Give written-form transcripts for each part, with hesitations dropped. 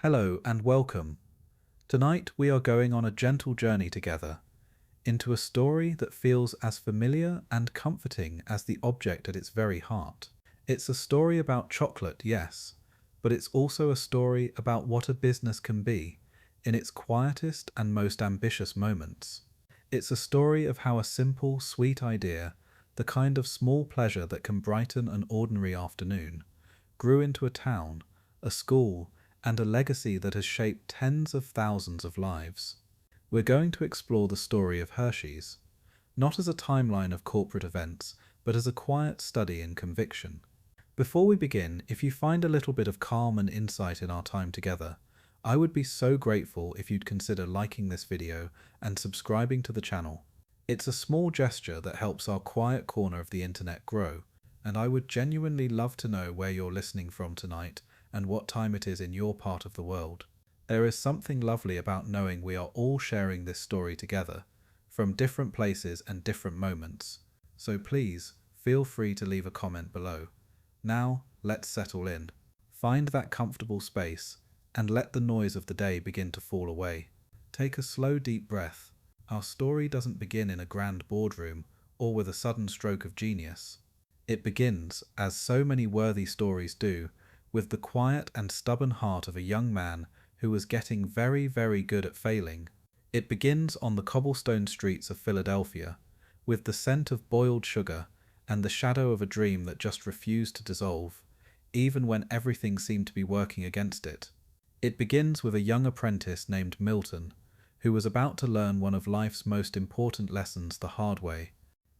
Hello and welcome. Tonight we are going on a gentle journey together into a story that feels as familiar and comforting as the object at its very heart. It's a story about chocolate, yes, but it's also a story about what a business can be in its quietest and most ambitious moments. It's a story of how a simple, sweet idea, the kind of small pleasure that can brighten an ordinary afternoon, grew into a town, a school, and a legacy that has shaped tens of thousands of lives. We're going to explore the story of Hershey's, not as a timeline of corporate events, but as a quiet study in conviction. Before we begin, if you find a little bit of calm and insight in our time together, I would be so grateful if you'd consider liking this video and subscribing to the channel. It's a small gesture that helps our quiet corner of the internet grow, and I would genuinely love to know where you're listening from tonight and what time it is in your part of the world. There is something lovely about knowing we are all sharing this story together, from different places and different moments. So please, feel free to leave a comment below. Now, let's settle in. Find that comfortable space, and let the noise of the day begin to fall away. Take a slow, deep breath. Our story doesn't begin in a grand boardroom or with a sudden stroke of genius. It begins, as so many worthy stories do, with the quiet and stubborn heart of a young man who was getting very, very good at failing. It begins on the cobblestone streets of Philadelphia, with the scent of boiled sugar and the shadow of a dream that just refused to dissolve, even when everything seemed to be working against it. It begins with a young apprentice named Milton, who was about to learn one of life's most important lessons the hard way.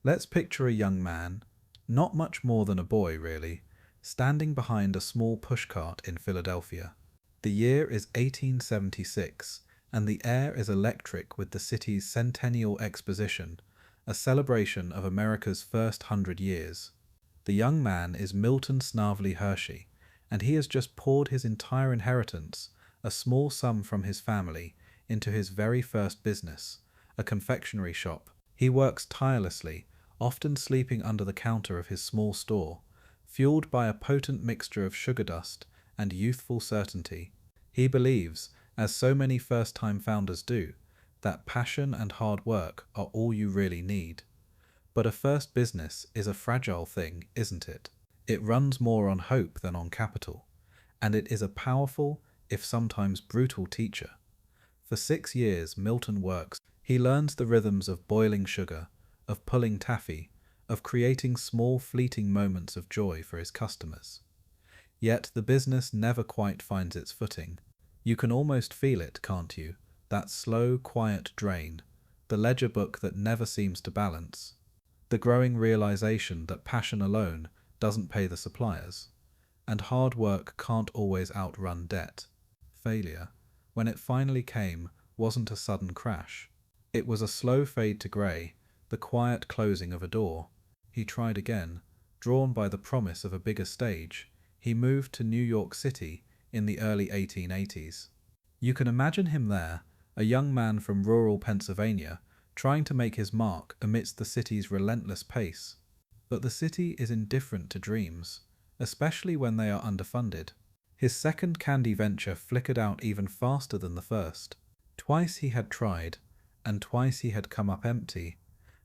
Let's picture a young man, not much more than a boy really, standing behind a small pushcart in Philadelphia. The year is 1876, and the air is electric with the city's Centennial Exposition, a celebration of America's first 100 years. The young man is Milton Snavely Hershey, and he has just poured his entire inheritance, a small sum from his family, into his very first business, a confectionery shop. He works tirelessly, often sleeping under the counter of his small store, fueled by a potent mixture of sugar dust and youthful certainty. He believes, as so many first-time founders do, that passion and hard work are all you really need. But a first business is a fragile thing, isn't it? It runs more on hope than on capital, and it is a powerful, if sometimes brutal teacher. For 6 years Milton works. He learns the rhythms of boiling sugar, of pulling taffy, of creating small fleeting moments of joy for his customers. Yet the business never quite finds its footing. You can almost feel it, can't you? That slow, quiet drain, the ledger book that never seems to balance, the growing realization that passion alone doesn't pay the suppliers, and hard work can't always outrun debt. Failure, when it finally came, wasn't a sudden crash. It was a slow fade to grey, the quiet closing of a door. He tried again. Drawn by the promise of a bigger stage, he moved to New York City in the early 1880s. You can imagine him there, a young man from rural Pennsylvania, trying to make his mark amidst the city's relentless pace. But the city is indifferent to dreams, especially when they are underfunded. His second candy venture flickered out even faster than the first. Twice he had tried, and twice he had come up empty,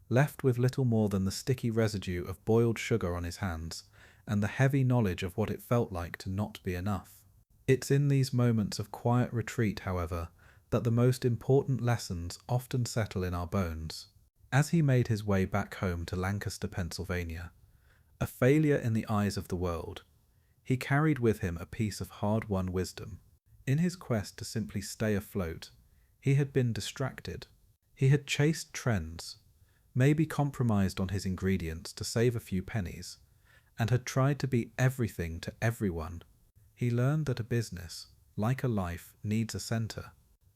left with little more than the sticky residue of boiled sugar on his hands, and the heavy knowledge of what it felt like to not be enough. It's in these moments of quiet retreat, however, that the most important lessons often settle in our bones. As he made his way back home to Lancaster, Pennsylvania, a failure in the eyes of the world, he carried with him a piece of hard-won wisdom. In his quest to simply stay afloat, he had been distracted. He had chased trends, maybe compromised on his ingredients to save a few pennies, and had tried to be everything to everyone. He learned that a business, like a life, needs a center,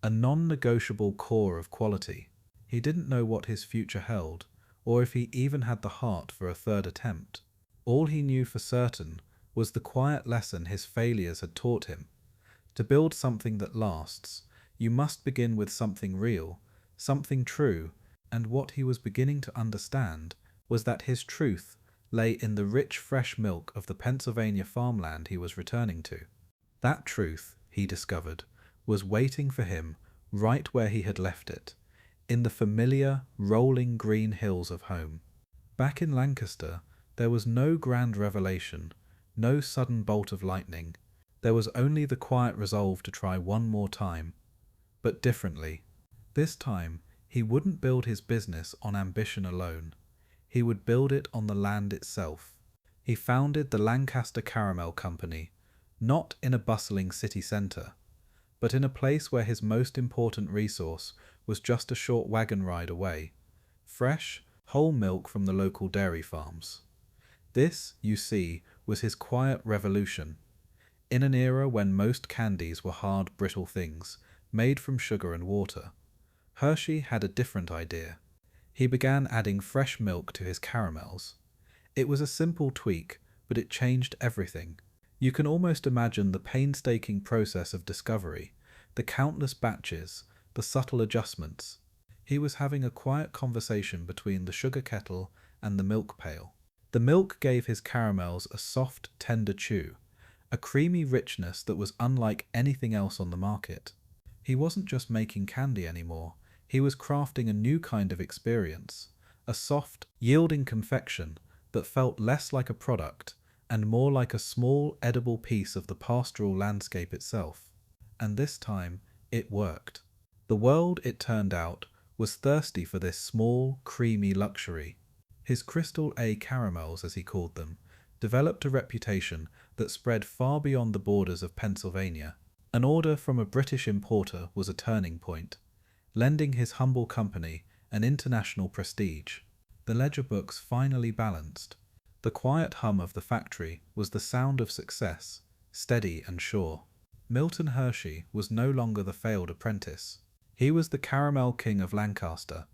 a non-negotiable core of quality. He didn't know what his future held, or if he even had the heart for a third attempt. All he knew for certain was the quiet lesson his failures had taught him. To build something that lasts, you must begin with something real, something true, and what he was beginning to understand was that his truth lay in the rich, fresh milk of the Pennsylvania farmland he was returning to. That truth, he discovered, was waiting for him right where he had left it, in the familiar, rolling green hills of home. Back in Lancaster, there was no grand revelation, no sudden bolt of lightning. There was only the quiet resolve to try one more time, but differently. This time, he wouldn't build his business on ambition alone. He would build it on the land itself. He founded the Lancaster Caramel Company, not in a bustling city centre, but in a place where his most important resource was just a short wagon ride away. Fresh, whole milk from the local dairy farms. This, you see, was his quiet revolution. In an era when most candies were hard, brittle things, made from sugar and water, Hershey had a different idea. He began adding fresh milk to his caramels. It was a simple tweak, but it changed everything. You can almost imagine the painstaking process of discovery, the countless batches, the subtle adjustments. He was having a quiet conversation between the sugar kettle and the milk pail. The milk gave his caramels a soft, tender chew, a creamy richness that was unlike anything else on the market. He wasn't just making candy anymore, he was crafting a new kind of experience, a soft, yielding confection that felt less like a product and more like a small, edible piece of the pastoral landscape itself. And this time, it worked. The world, it turned out, was thirsty for this small, creamy luxury. His Crystal A caramels, as he called them, developed a reputation that spread far beyond the borders of Pennsylvania. An order from a British importer was a turning point, lending his humble company an international prestige. The ledger books finally balanced. The quiet hum of the factory was the sound of success, steady and sure. Milton Hershey was no longer the failed apprentice. He was the caramel king of Lancaster,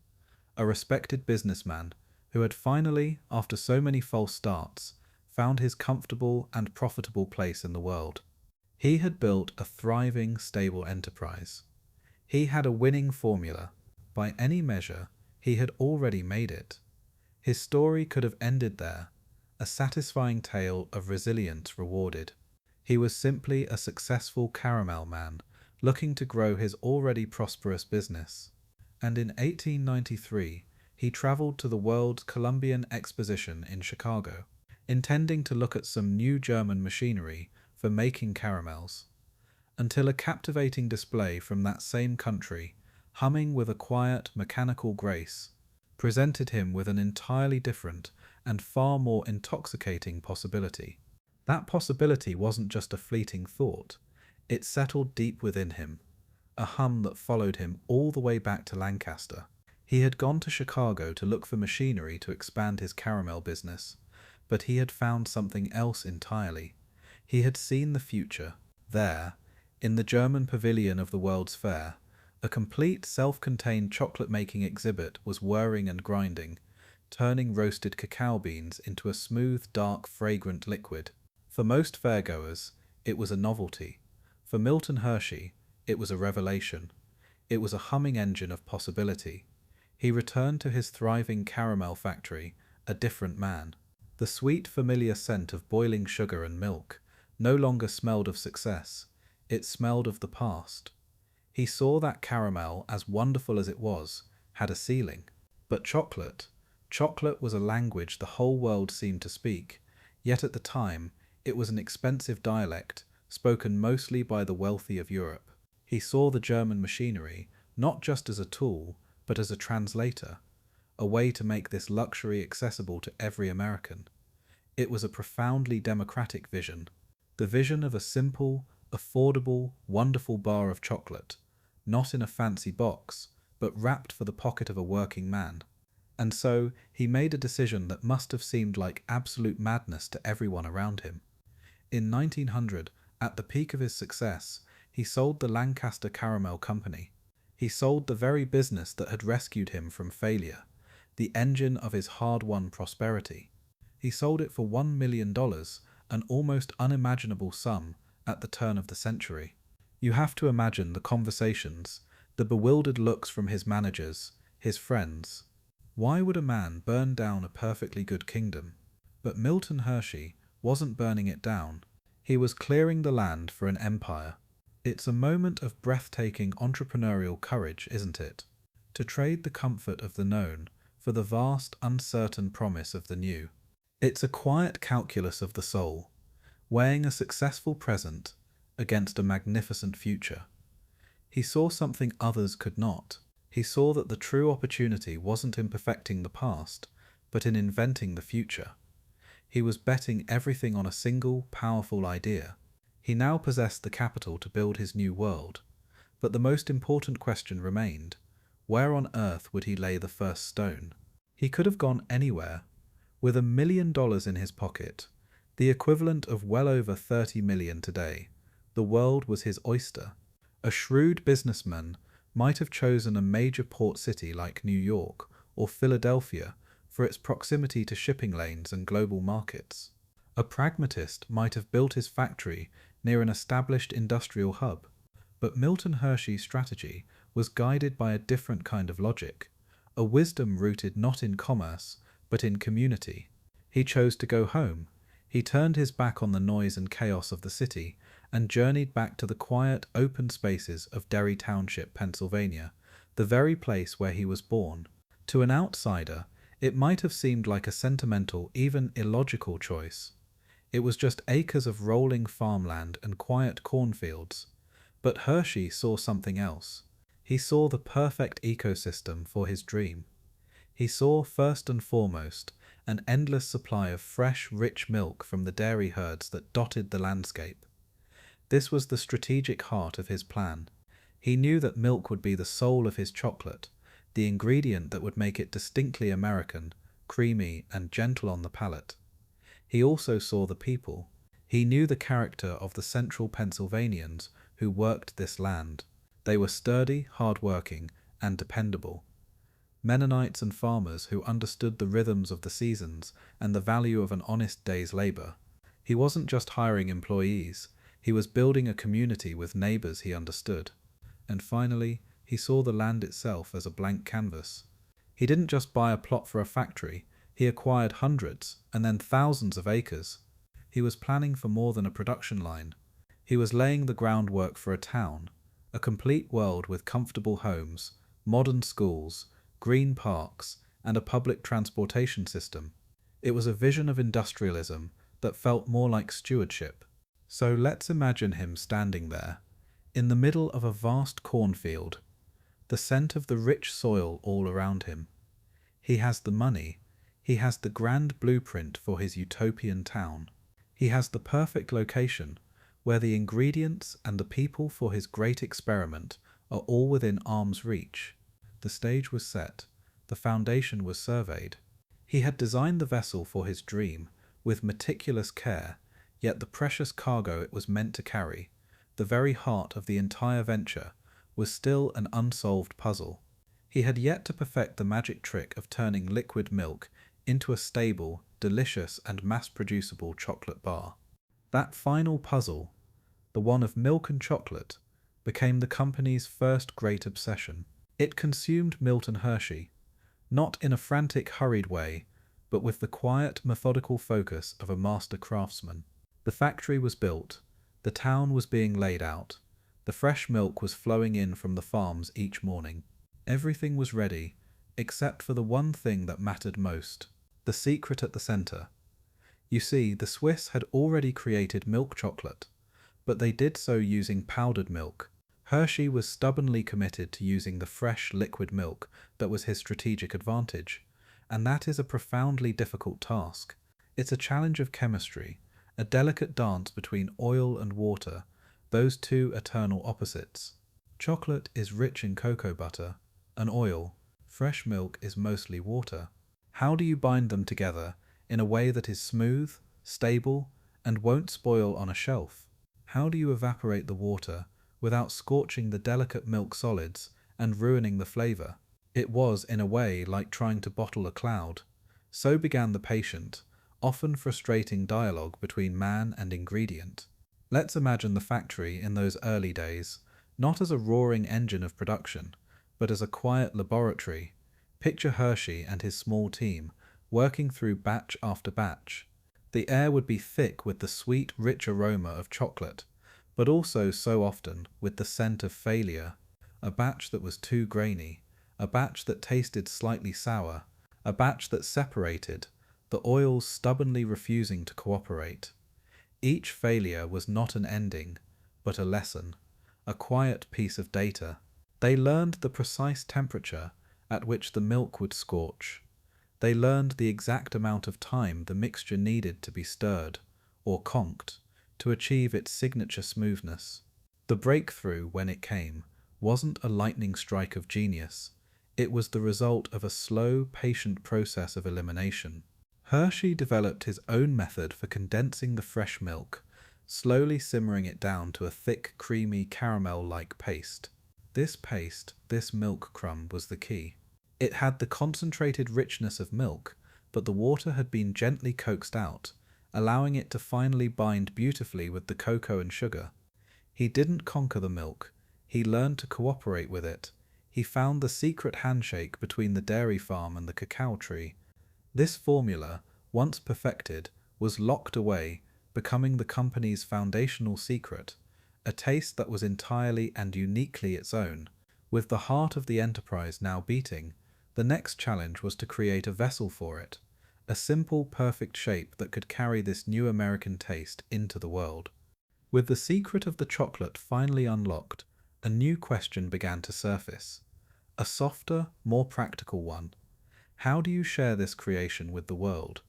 a respected businessman who had finally, after so many false starts, found his comfortable and profitable place in the world. He had built a thriving, stable enterprise. He had a winning formula. By any measure, he had already made it. His story could have ended there, a satisfying tale of resilience rewarded. He was simply a successful caramel man, looking to grow his already prosperous business. And in 1893, he travelled to the World's Columbian Exposition in Chicago, intending to look at some new German machinery for making caramels, until a captivating display from that same country, humming with a quiet, mechanical grace, presented him with an entirely different and far more intoxicating possibility. That possibility wasn't just a fleeting thought, it settled deep within him, a hum that followed him all the way back to Lancaster. He had gone to Chicago to look for machinery to expand his caramel business, but he had found something else entirely. He had seen the future. There, in the German pavilion of the World's Fair, a complete self-contained chocolate-making exhibit was whirring and grinding, turning roasted cacao beans into a smooth, dark, fragrant liquid. For most fairgoers, it was a novelty. For Milton Hershey, it was a revelation. It was a humming engine of possibility. He returned to his thriving caramel factory, a different man. The sweet, familiar scent of boiling sugar and milk no longer smelled of success. It smelled of the past. He saw that caramel, as wonderful as it was, had a ceiling. But chocolate was a language the whole world seemed to speak, yet at the time it was an expensive dialect spoken mostly by the wealthy of Europe. He saw the German machinery not just as a tool, but as a translator, a way to make this luxury accessible to every American. It was a profoundly democratic vision, the vision of a simple, affordable, wonderful bar of chocolate, not in a fancy box, but wrapped for the pocket of a working man. And so he made a decision that must have seemed like absolute madness to everyone around him. In 1900, at the peak of his success, he sold the Lancaster Caramel Company. He sold the very business that had rescued him from failure, the engine of his hard-won prosperity. He sold it for $1 million, an almost unimaginable sum at the turn of the century. You have to imagine the conversations, the bewildered looks from his managers, his friends. Why would a man burn down a perfectly good kingdom? But Milton Hershey wasn't burning it down. He was clearing the land for an empire. It's a moment of breathtaking entrepreneurial courage, isn't it? To trade the comfort of the known for the vast, uncertain promise of the new. It's a quiet calculus of the soul, weighing a successful present against a magnificent future. He saw something others could not. He saw that the true opportunity wasn't in perfecting the past, but in inventing the future. He was betting everything on a single, powerful idea. He now possessed the capital to build his new world, but the most important question remained: where on earth would he lay the first stone? He could have gone anywhere. With $1 million in his pocket, the equivalent of well over 30 million today, the world was his oyster. A shrewd businessman might have chosen a major port city like New York or Philadelphia for its proximity to shipping lanes and global markets. A pragmatist might have built his factory near an established industrial hub. But Milton Hershey's strategy was guided by a different kind of logic, a wisdom rooted not in commerce, but in community. He chose to go home. He turned his back on the noise and chaos of the city and journeyed back to the quiet, open spaces of Derry Township, Pennsylvania, the very place where he was born. To an outsider, it might have seemed like a sentimental, even illogical choice. It was just acres of rolling farmland and quiet cornfields. But Hershey saw something else. He saw the perfect ecosystem for his dream. He saw, first and foremost, an endless supply of fresh, rich milk from the dairy herds that dotted the landscape. This was the strategic heart of his plan. He knew that milk would be the soul of his chocolate, the ingredient that would make it distinctly American, creamy and gentle on the palate. He also saw the people. He knew the character of the central Pennsylvanians who worked this land. They were sturdy, hard-working, and dependable. Mennonites and farmers who understood the rhythms of the seasons and the value of an honest day's labor. He wasn't just hiring employees, he was building a community with neighbors he understood. And finally, he saw the land itself as a blank canvas. He didn't just buy a plot for a factory, he acquired hundreds and then thousands of acres. He was planning for more than a production line. He was laying the groundwork for a town, a complete world with comfortable homes, modern schools, green parks, and a public transportation system. It was a vision of industrialism that felt more like stewardship. So let's imagine him standing there, in the middle of a vast cornfield, the scent of the rich soil all around him. He has the money, he has the grand blueprint for his utopian town. He has the perfect location, where the ingredients and the people for his great experiment are all within arm's reach. The stage was set, the foundation was surveyed. He had designed the vessel for his dream with meticulous care, yet the precious cargo it was meant to carry, the very heart of the entire venture, was still an unsolved puzzle. He had yet to perfect the magic trick of turning liquid milk into a stable, delicious and mass-producible chocolate bar. That final puzzle, the one of milk and chocolate, became the company's first great obsession. It consumed Milton Hershey, not in a frantic, hurried way, but with the quiet, methodical focus of a master craftsman. The factory was built, the town was being laid out, the fresh milk was flowing in from the farms each morning. Everything was ready, except for the one thing that mattered most, the secret at the center. You see, the Swiss had already created milk chocolate, but they did so using powdered milk. Hershey was stubbornly committed to using the fresh liquid milk that was his strategic advantage, and that is a profoundly difficult task. It's a challenge of chemistry, a delicate dance between oil and water, those two eternal opposites. Chocolate is rich in cocoa butter and oil. Fresh milk is mostly water. How do you bind them together in a way that is smooth, stable, and won't spoil on a shelf? How do you evaporate the water without scorching the delicate milk solids and ruining the flavor? It was, in a way, like trying to bottle a cloud. So began the patient, often frustrating dialogue between man and ingredient. Let's imagine the factory in those early days, not as a roaring engine of production, but as a quiet laboratory. Picture Hershey and his small team working through batch after batch. The air would be thick with the sweet, rich aroma of chocolate, but also so often with the scent of failure, a batch that was too grainy, a batch that tasted slightly sour, a batch that separated, the oils stubbornly refusing to cooperate. Each failure was not an ending, but a lesson, a quiet piece of data. They learned the precise temperature at which the milk would scorch. They learned the exact amount of time the mixture needed to be stirred, or conked, to achieve its signature smoothness. The breakthrough, when it came, wasn't a lightning strike of genius. It was the result of a slow, patient process of elimination. Hershey developed his own method for condensing the fresh milk, slowly simmering it down to a thick, creamy, caramel-like paste. This paste, this milk crumb, was the key. It had the concentrated richness of milk, but the water had been gently coaxed out, allowing it to finally bind beautifully with the cocoa and sugar. He didn't conquer the milk. He learned to cooperate with it. He found the secret handshake between the dairy farm and the cacao tree. This formula, once perfected, was locked away, becoming the company's foundational secret, a taste that was entirely and uniquely its own. With the heart of the enterprise now beating, the next challenge was to create a vessel for it, a simple, perfect shape that could carry this new American taste into the world. With the secret of the chocolate finally unlocked, a new question began to surface. A softer, more practical one. How do you share this creation with the world?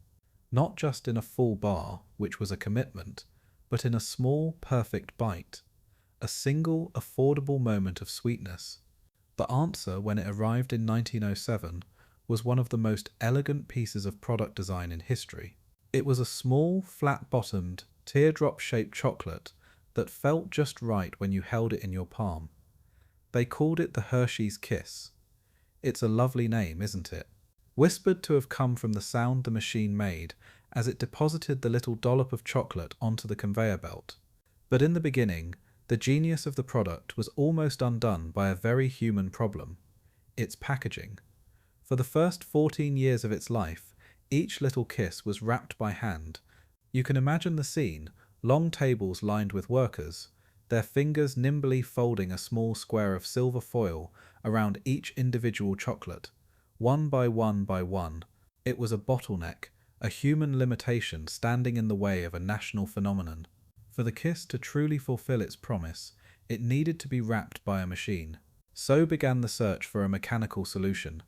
Not just in a full bar, which was a commitment, but in a small, perfect bite. A single, affordable moment of sweetness. The answer, when it arrived in 1907, was one of the most elegant pieces of product design in history. It was a small, flat-bottomed, teardrop-shaped chocolate that felt just right when you held it in your palm. They called it the Hershey's Kiss. It's a lovely name, isn't it? Whispered to have come from the sound the machine made as it deposited the little dollop of chocolate onto the conveyor belt. But in the beginning, the genius of the product was almost undone by a very human problem: its packaging. For the first 14 years of its life, each little kiss was wrapped by hand. You can imagine the scene: long tables lined with workers, their fingers nimbly folding a small square of silver foil around each individual chocolate, one by one by one. It was a bottleneck, a human limitation standing in the way of a national phenomenon. For the kiss to truly fulfill its promise, it needed to be wrapped by a machine. So began the search for a mechanical solution,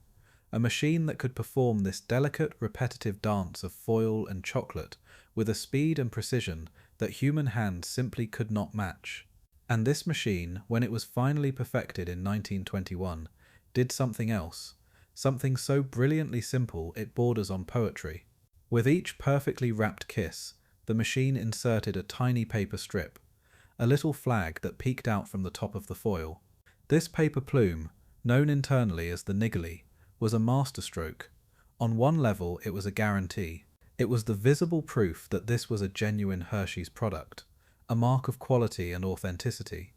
a machine that could perform this delicate, repetitive dance of foil and chocolate with a speed and precision that human hands simply could not match. And this machine, when it was finally perfected in 1921, did something else, something so brilliantly simple it borders on poetry. With each perfectly wrapped kiss, the machine inserted a tiny paper strip, a little flag that peeked out from the top of the foil. This paper plume, known internally as the niggly, was a masterstroke. On one level, it was a guarantee. It was the visible proof that this was a genuine Hershey's product, a mark of quality and authenticity.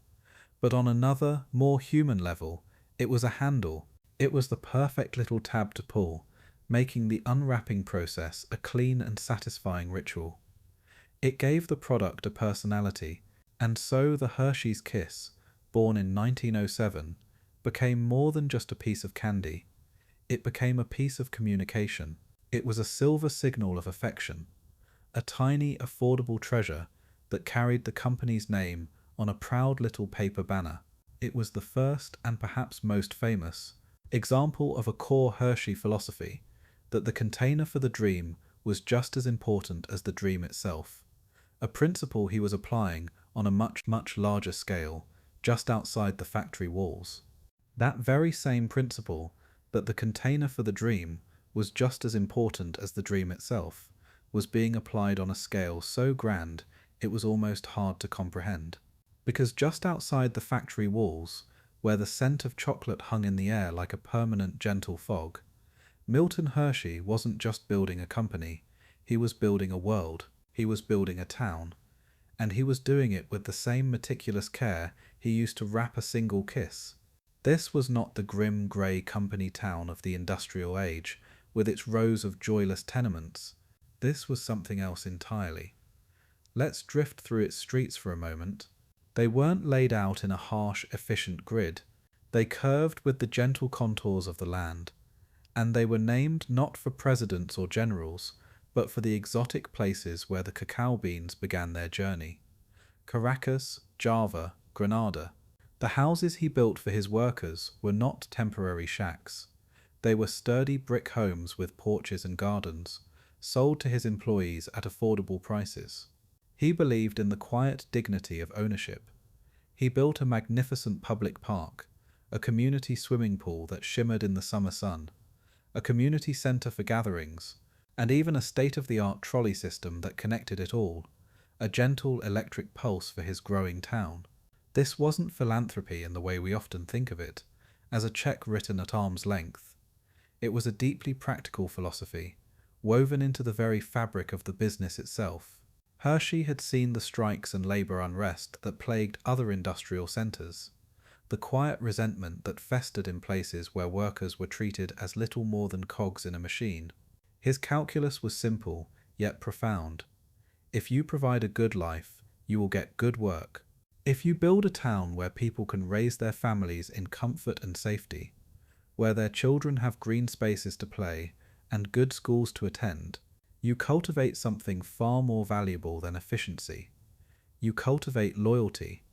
But on another, more human level, it was a handle. It was the perfect little tab to pull, making the unwrapping process a clean and satisfying ritual. It gave the product a personality, and so the Hershey's Kiss, born in 1907, became more than just a piece of candy. It became a piece of communication. It was a silver signal of affection, a tiny, affordable treasure that carried the company's name on a proud little paper banner. It was the first, and perhaps most famous, example of a core Hershey philosophy, that the container for the dream was just as important as the dream itself, a principle he was applying on a much, much larger scale, just outside the factory walls. That very same principle, that the container for the dream was just as important as the dream itself, was being applied on a scale so grand it was almost hard to comprehend. Because just outside the factory walls, where the scent of chocolate hung in the air like a permanent gentle fog, Milton Hershey wasn't just building a company, he was building a world, he was building a town, and he was doing it with the same meticulous care he used to wrap a single kiss. This was not the grim grey company town of the industrial age, with its rows of joyless tenements. This was something else entirely. Let's drift through its streets for a moment. They weren't laid out in a harsh, efficient grid. They curved with the gentle contours of the land, and they were named not for presidents or generals, but for the exotic places where the cacao beans began their journey. Caracas, Java, Granada. The houses he built for his workers were not temporary shacks. They were sturdy brick homes with porches and gardens, sold to his employees at affordable prices. He believed in the quiet dignity of ownership. He built a magnificent public park, a community swimming pool that shimmered in the summer sun, a community center for gatherings, and even a state-of-the-art trolley system that connected it all, a gentle electric pulse for his growing town. This wasn't philanthropy in the way we often think of it, as a check written at arm's length. It was a deeply practical philosophy, woven into the very fabric of the business itself. Hershey had seen the strikes and labor unrest that plagued other industrial centers, the quiet resentment that festered in places where workers were treated as little more than cogs in a machine. His calculus was simple, yet profound. If you provide a good life, you will get good work. If you build a town where people can raise their families in comfort and safety, where their children have green spaces to play and good schools to attend, you cultivate something far more valuable than efficiency. You cultivate loyalty.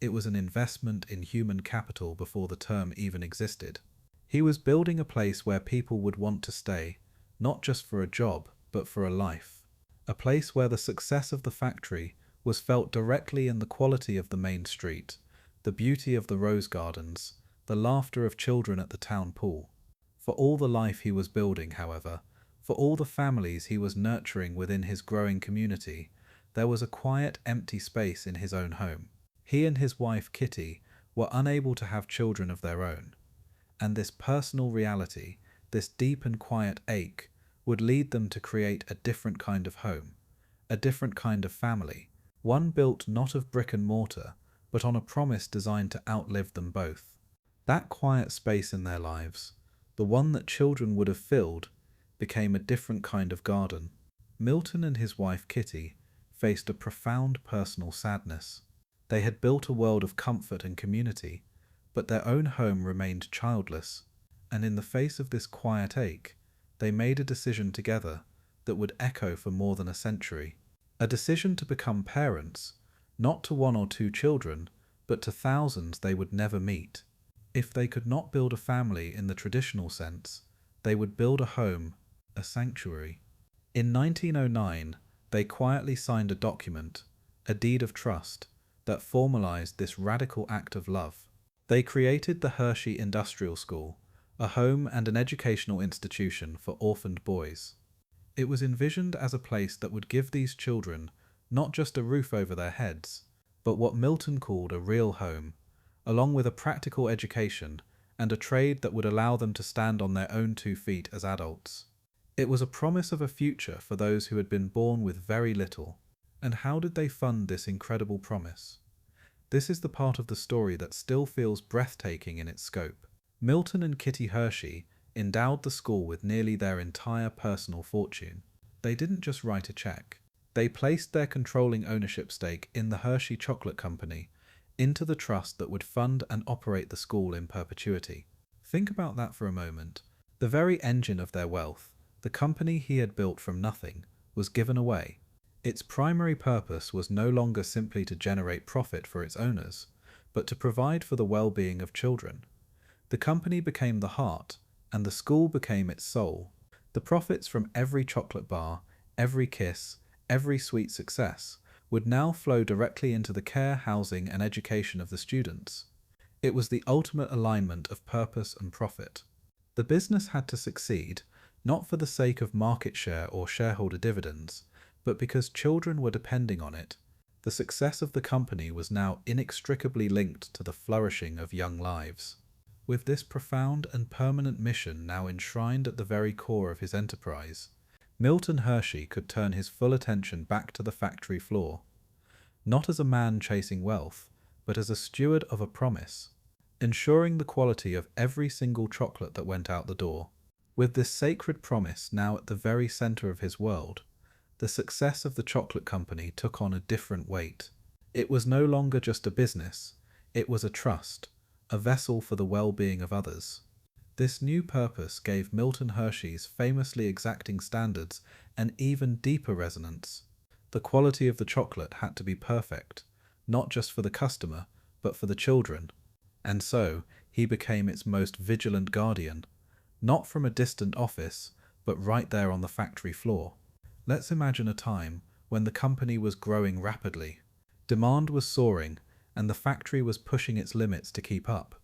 It was an investment in human capital before the term even existed. He was building a place where people would want to stay, not just for a job, but for a life. A place where the success of the factory was felt directly in the quality of the main street, the beauty of the rose gardens, the laughter of children at the town pool. For all the life he was building, however, for all the families he was nurturing within his growing community, there was a quiet, empty space in his own home. He and his wife Kitty were unable to have children of their own, and this personal reality, this deep and quiet ache, would lead them to create a different kind of home, a different kind of family, one built not of brick and mortar, but on a promise designed to outlive them both. That quiet space in their lives, the one that children would have filled, became a different kind of garden. Milton and his wife Kitty faced a profound personal sadness. They had built a world of comfort and community, but their own home remained childless, and in the face of this quiet ache, they made a decision together that would echo for more than a century. A decision to become parents, not to one or two children, but to thousands they would never meet. If they could not build a family in the traditional sense, they would build a home, a sanctuary. In 1909, they quietly signed a document, a deed of trust, that formalized this radical act of love. They created the Hershey Industrial School, a home and an educational institution for orphaned boys. It was envisioned as a place that would give these children not just a roof over their heads, but what Milton called a real home, along with a practical education and a trade that would allow them to stand on their own 2 feet as adults. It was a promise of a future for those who had been born with very little. And how did they fund this incredible promise? This is the part of the story that still feels breathtaking in its scope. Milton and Kitty Hershey endowed the school with nearly their entire personal fortune. They didn't just write a check. They placed their controlling ownership stake in the Hershey Chocolate Company into the trust that would fund and operate the school in perpetuity. Think about that for a moment. The very engine of their wealth, the company he had built from nothing, was given away. Its primary purpose was no longer simply to generate profit for its owners, but to provide for the well-being of children. The company became the heart, and the school became its soul. The profits from every chocolate bar, every kiss, every sweet success would now flow directly into the care, housing, and education of the students. It was the ultimate alignment of purpose and profit. The business had to succeed, not for the sake of market share or shareholder dividends, but because children were depending on it. The success of the company was now inextricably linked to the flourishing of young lives. With this profound and permanent mission now enshrined at the very core of his enterprise, Milton Hershey could turn his full attention back to the factory floor, not as a man chasing wealth, but as a steward of a promise, ensuring the quality of every single chocolate that went out the door. With this sacred promise now at the very center of his world, the success of the chocolate company took on a different weight. It was no longer just a business, it was a trust, a vessel for the well-being of others. This new purpose gave Milton Hershey's famously exacting standards an even deeper resonance. The quality of the chocolate had to be perfect, not just for the customer, but for the children. And so, he became its most vigilant guardian, not from a distant office, but right there on the factory floor. Let's imagine a time when the company was growing rapidly. Demand was soaring, and the factory was pushing its limits to keep up.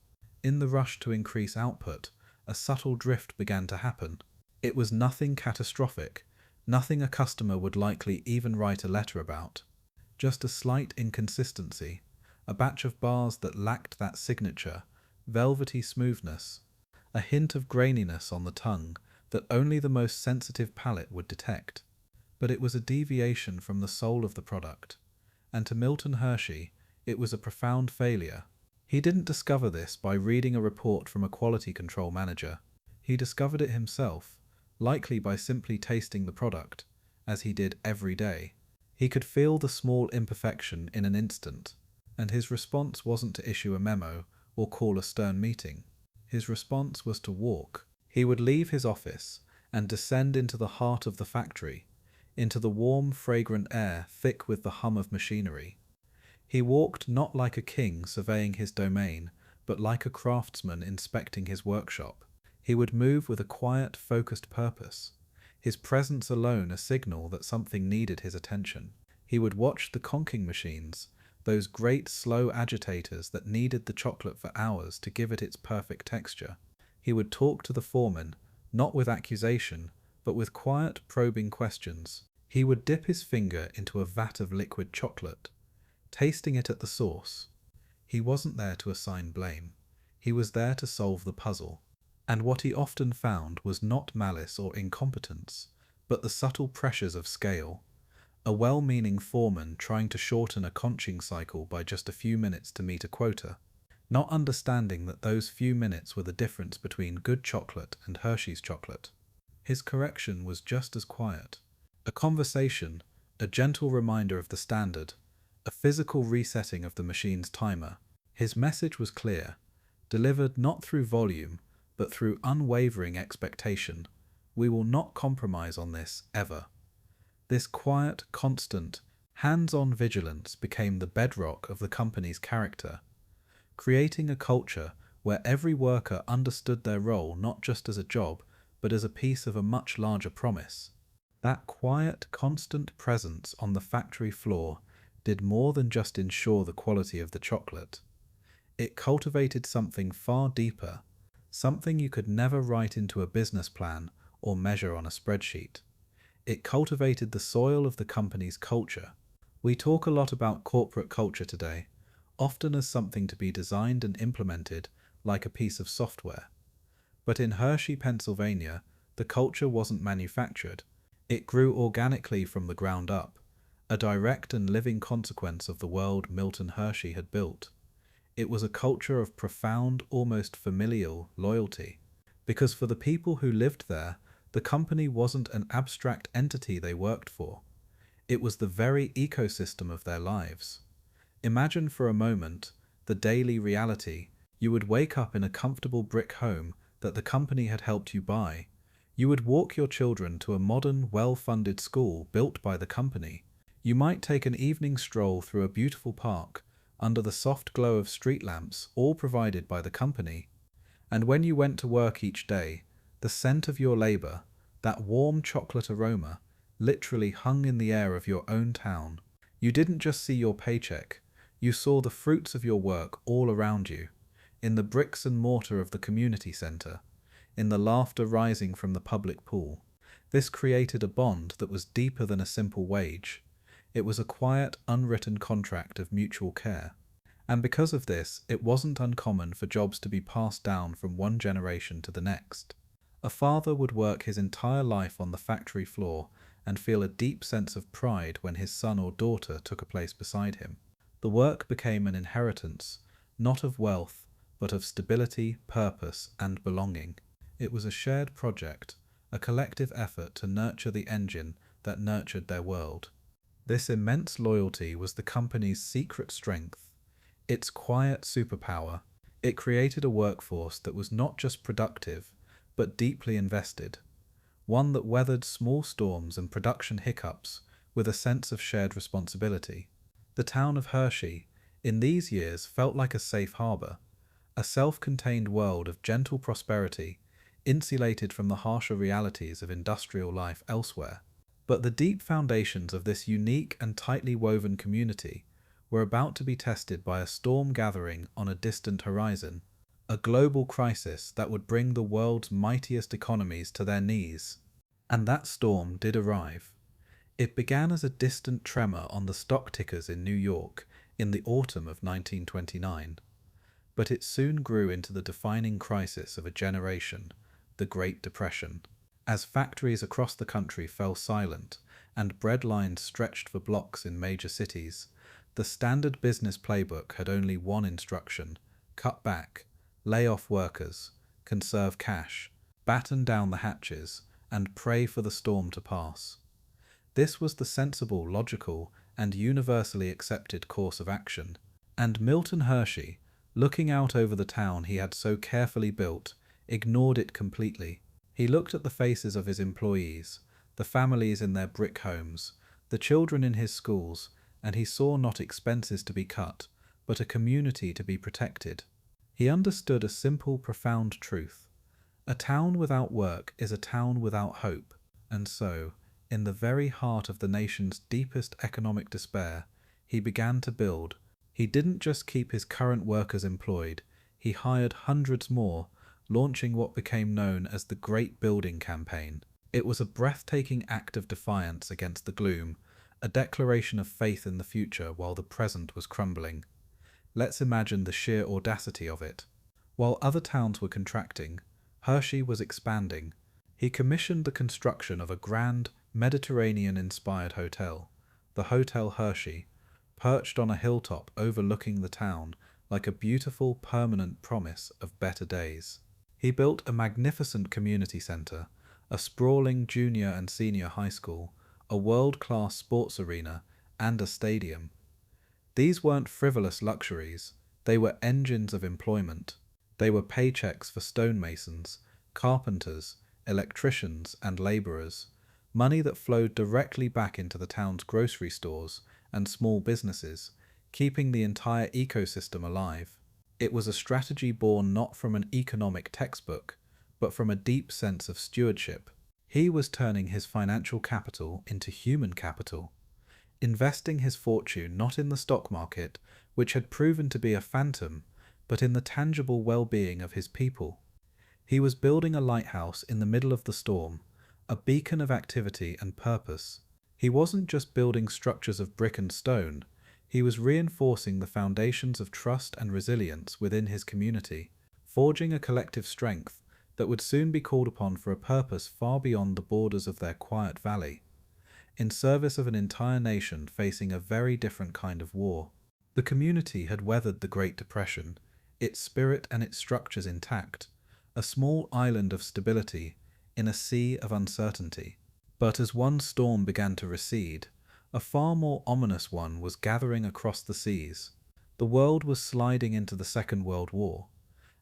In the rush to increase output, a subtle drift began to happen. It was nothing catastrophic, nothing a customer would likely even write a letter about. Just a slight inconsistency, a batch of bars that lacked that signature, velvety smoothness, a hint of graininess on the tongue that only the most sensitive palate would detect. But it was a deviation from the soul of the product, and to Milton Hershey, it was a profound failure. He didn't discover this by reading a report from a quality control manager. He discovered it himself, likely by simply tasting the product, as he did every day. He could feel the small imperfection in an instant, and his response wasn't to issue a memo or call a stern meeting. His response was to walk. He would leave his office and descend into the heart of the factory, into the warm, fragrant air thick with the hum of machinery. He walked not like a king surveying his domain, but like a craftsman inspecting his workshop. He would move with a quiet, focused purpose, his presence alone a signal that something needed his attention. He would watch the conking machines, those great slow agitators that kneaded the chocolate for hours to give it its perfect texture. He would talk to the foreman, not with accusation, but with quiet, probing questions. He would dip his finger into a vat of liquid chocolate, tasting it at the source. He wasn't there to assign blame. He was there to solve the puzzle. And what he often found was not malice or incompetence, but the subtle pressures of scale. A well-meaning foreman trying to shorten a conching cycle by just a few minutes to meet a quota, not understanding that those few minutes were the difference between good chocolate and Hershey's chocolate. His correction was just as quiet. A conversation, a gentle reminder of the standard, a physical resetting of the machine's timer. His message was clear, delivered not through volume, but through unwavering expectation. We will not compromise on this, ever. This quiet, constant, hands-on vigilance became the bedrock of the company's character, creating a culture where every worker understood their role not just as a job, but as a piece of a much larger promise. That quiet, constant presence on the factory floor did more than just ensure the quality of the chocolate. It cultivated something far deeper, something you could never write into a business plan or measure on a spreadsheet. It cultivated the soil of the company's culture. We talk a lot about corporate culture today, often as something to be designed and implemented like a piece of software. But in Hershey, Pennsylvania, the culture wasn't manufactured. It grew organically from the ground up, a direct and living consequence of the world Milton Hershey had built. It was a culture of profound, almost familial loyalty, because for the people who lived there, the company wasn't an abstract entity they worked for. It was the very ecosystem of their lives. Imagine for a moment the daily reality. You would wake up in a comfortable brick home that the company had helped you buy. You would walk your children to a modern, well-funded school built by the company. You might take an evening stroll through a beautiful park under the soft glow of street lamps, all provided by the company. And when you went to work each day, the scent of your labor, that warm chocolate aroma, literally hung in the air of your own town. You didn't just see your paycheck, you saw the fruits of your work all around you, in the bricks and mortar of the community center, in the laughter rising from the public pool. This created a bond that was deeper than a simple wage. It was a quiet, unwritten contract of mutual care. And because of this, it wasn't uncommon for jobs to be passed down from one generation to the next. A father would work his entire life on the factory floor and feel a deep sense of pride when his son or daughter took a place beside him. The work became an inheritance, not of wealth, but of stability, purpose, and belonging. It was a shared project, a collective effort to nurture the engine that nurtured their world. This immense loyalty was the company's secret strength, its quiet superpower. It created a workforce that was not just productive, but deeply invested, one that weathered small storms and production hiccups with a sense of shared responsibility. The town of Hershey, in these years, felt like a safe harbor, a self-contained world of gentle prosperity, insulated from the harsher realities of industrial life elsewhere. But the deep foundations of this unique and tightly woven community were about to be tested by a storm gathering on a distant horizon, a global crisis that would bring the world's mightiest economies to their knees. And that storm did arrive. It began as a distant tremor on the stock tickers in New York in the autumn of 1929, but it soon grew into the defining crisis of a generation, the Great Depression. As factories across the country fell silent and bread lines stretched for blocks in major cities, the standard business playbook had only one instruction: cut back, lay off workers, conserve cash, batten down the hatches, and pray for the storm to pass. This was the sensible, logical, and universally accepted course of action. And Milton Hershey, looking out over the town he had so carefully built, ignored it completely. He looked at the faces of his employees, the families in their brick homes, the children in his schools, and he saw not expenses to be cut, but a community to be protected. He understood a simple, profound truth. A town without work is a town without hope, and so, in the very heart of the nation's deepest economic despair, he began to build. He didn't just keep his current workers employed, he hired hundreds more, launching what became known as the Great Building Campaign. It was a breathtaking act of defiance against the gloom, a declaration of faith in the future while the present was crumbling. Let's imagine the sheer audacity of it. While other towns were contracting, Hershey was expanding. He commissioned the construction of a grand, Mediterranean-inspired hotel, the Hotel Hershey, perched on a hilltop overlooking the town like a beautiful, permanent promise of better days. He built a magnificent community center, a sprawling junior and senior high school, a world-class sports arena, and a stadium. These weren't frivolous luxuries, they were engines of employment. They were paychecks for stonemasons, carpenters, electricians, and laborers, money that flowed directly back into the town's grocery stores and small businesses, keeping the entire ecosystem alive. It was a strategy born not from an economic textbook, but from a deep sense of stewardship. He was turning his financial capital into human capital, investing his fortune not in the stock market, which had proven to be a phantom, but in the tangible well-being of his people. He was building a lighthouse in the middle of the storm, a beacon of activity and purpose. He wasn't just building structures of brick and stone, he was reinforcing the foundations of trust and resilience within his community, forging a collective strength that would soon be called upon for a purpose far beyond the borders of their quiet valley, in service of an entire nation facing a very different kind of war. The community had weathered the Great Depression, its spirit and its structures intact, a small island of stability in a sea of uncertainty. But as one storm began to recede, a far more ominous one was gathering across the seas. The world was sliding into the Second World War,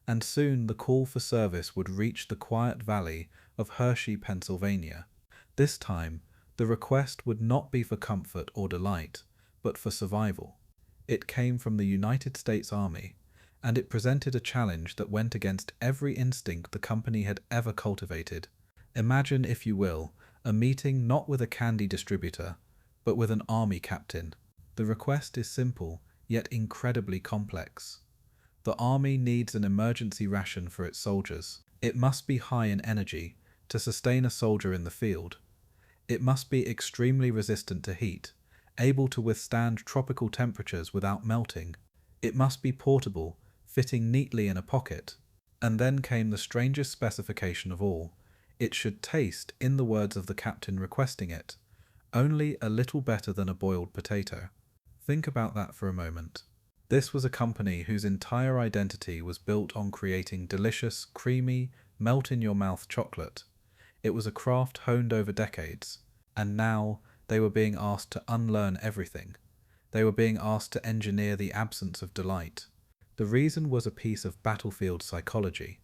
and soon the call for service would reach the quiet valley of Hershey, Pennsylvania. This time, the request would not be for comfort or delight, but for survival. It came from the United States Army, and it presented a challenge that went against every instinct the company had ever cultivated. Imagine, if you will, a meeting not with a candy distributor, but with an army captain. The request is simple, yet incredibly complex. The army needs an emergency ration for its soldiers. It must be high in energy to sustain a soldier in the field. It must be extremely resistant to heat, able to withstand tropical temperatures without melting. It must be portable, fitting neatly in a pocket. And then came the strangest specification of all. It should taste, in the words of the captain requesting it, only a little better than a boiled potato. Think about that for a moment. This was a company whose entire identity was built on creating delicious, creamy, melt-in-your-mouth chocolate. It was a craft honed over decades, and now, They were being asked to unlearn everything. They were being asked to engineer the absence of delight. The reason was a piece of battlefield psychology.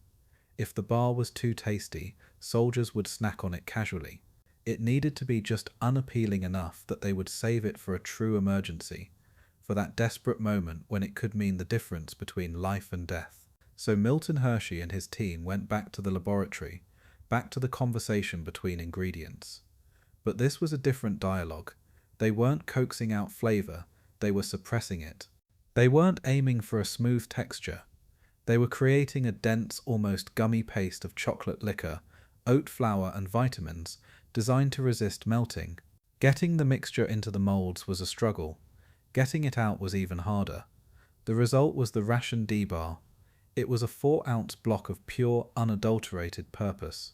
If the bar was too tasty, soldiers would snack on it casually. It needed to be just unappealing enough that they would save it for a true emergency, for that desperate moment when it could mean the difference between life and death. So Milton Hershey and his team went back to the laboratory, back to the conversation between ingredients. But this was a different dialogue. They weren't coaxing out flavor, they were suppressing it. They weren't aiming for a smooth texture. They were creating a dense, almost gummy paste of chocolate liquor, oat flour and vitamins designed to resist melting. Getting the mixture into the molds was a struggle. Getting it out was even harder. The result was the Ration D bar. It was a 4-ounce block of pure, unadulterated purpose.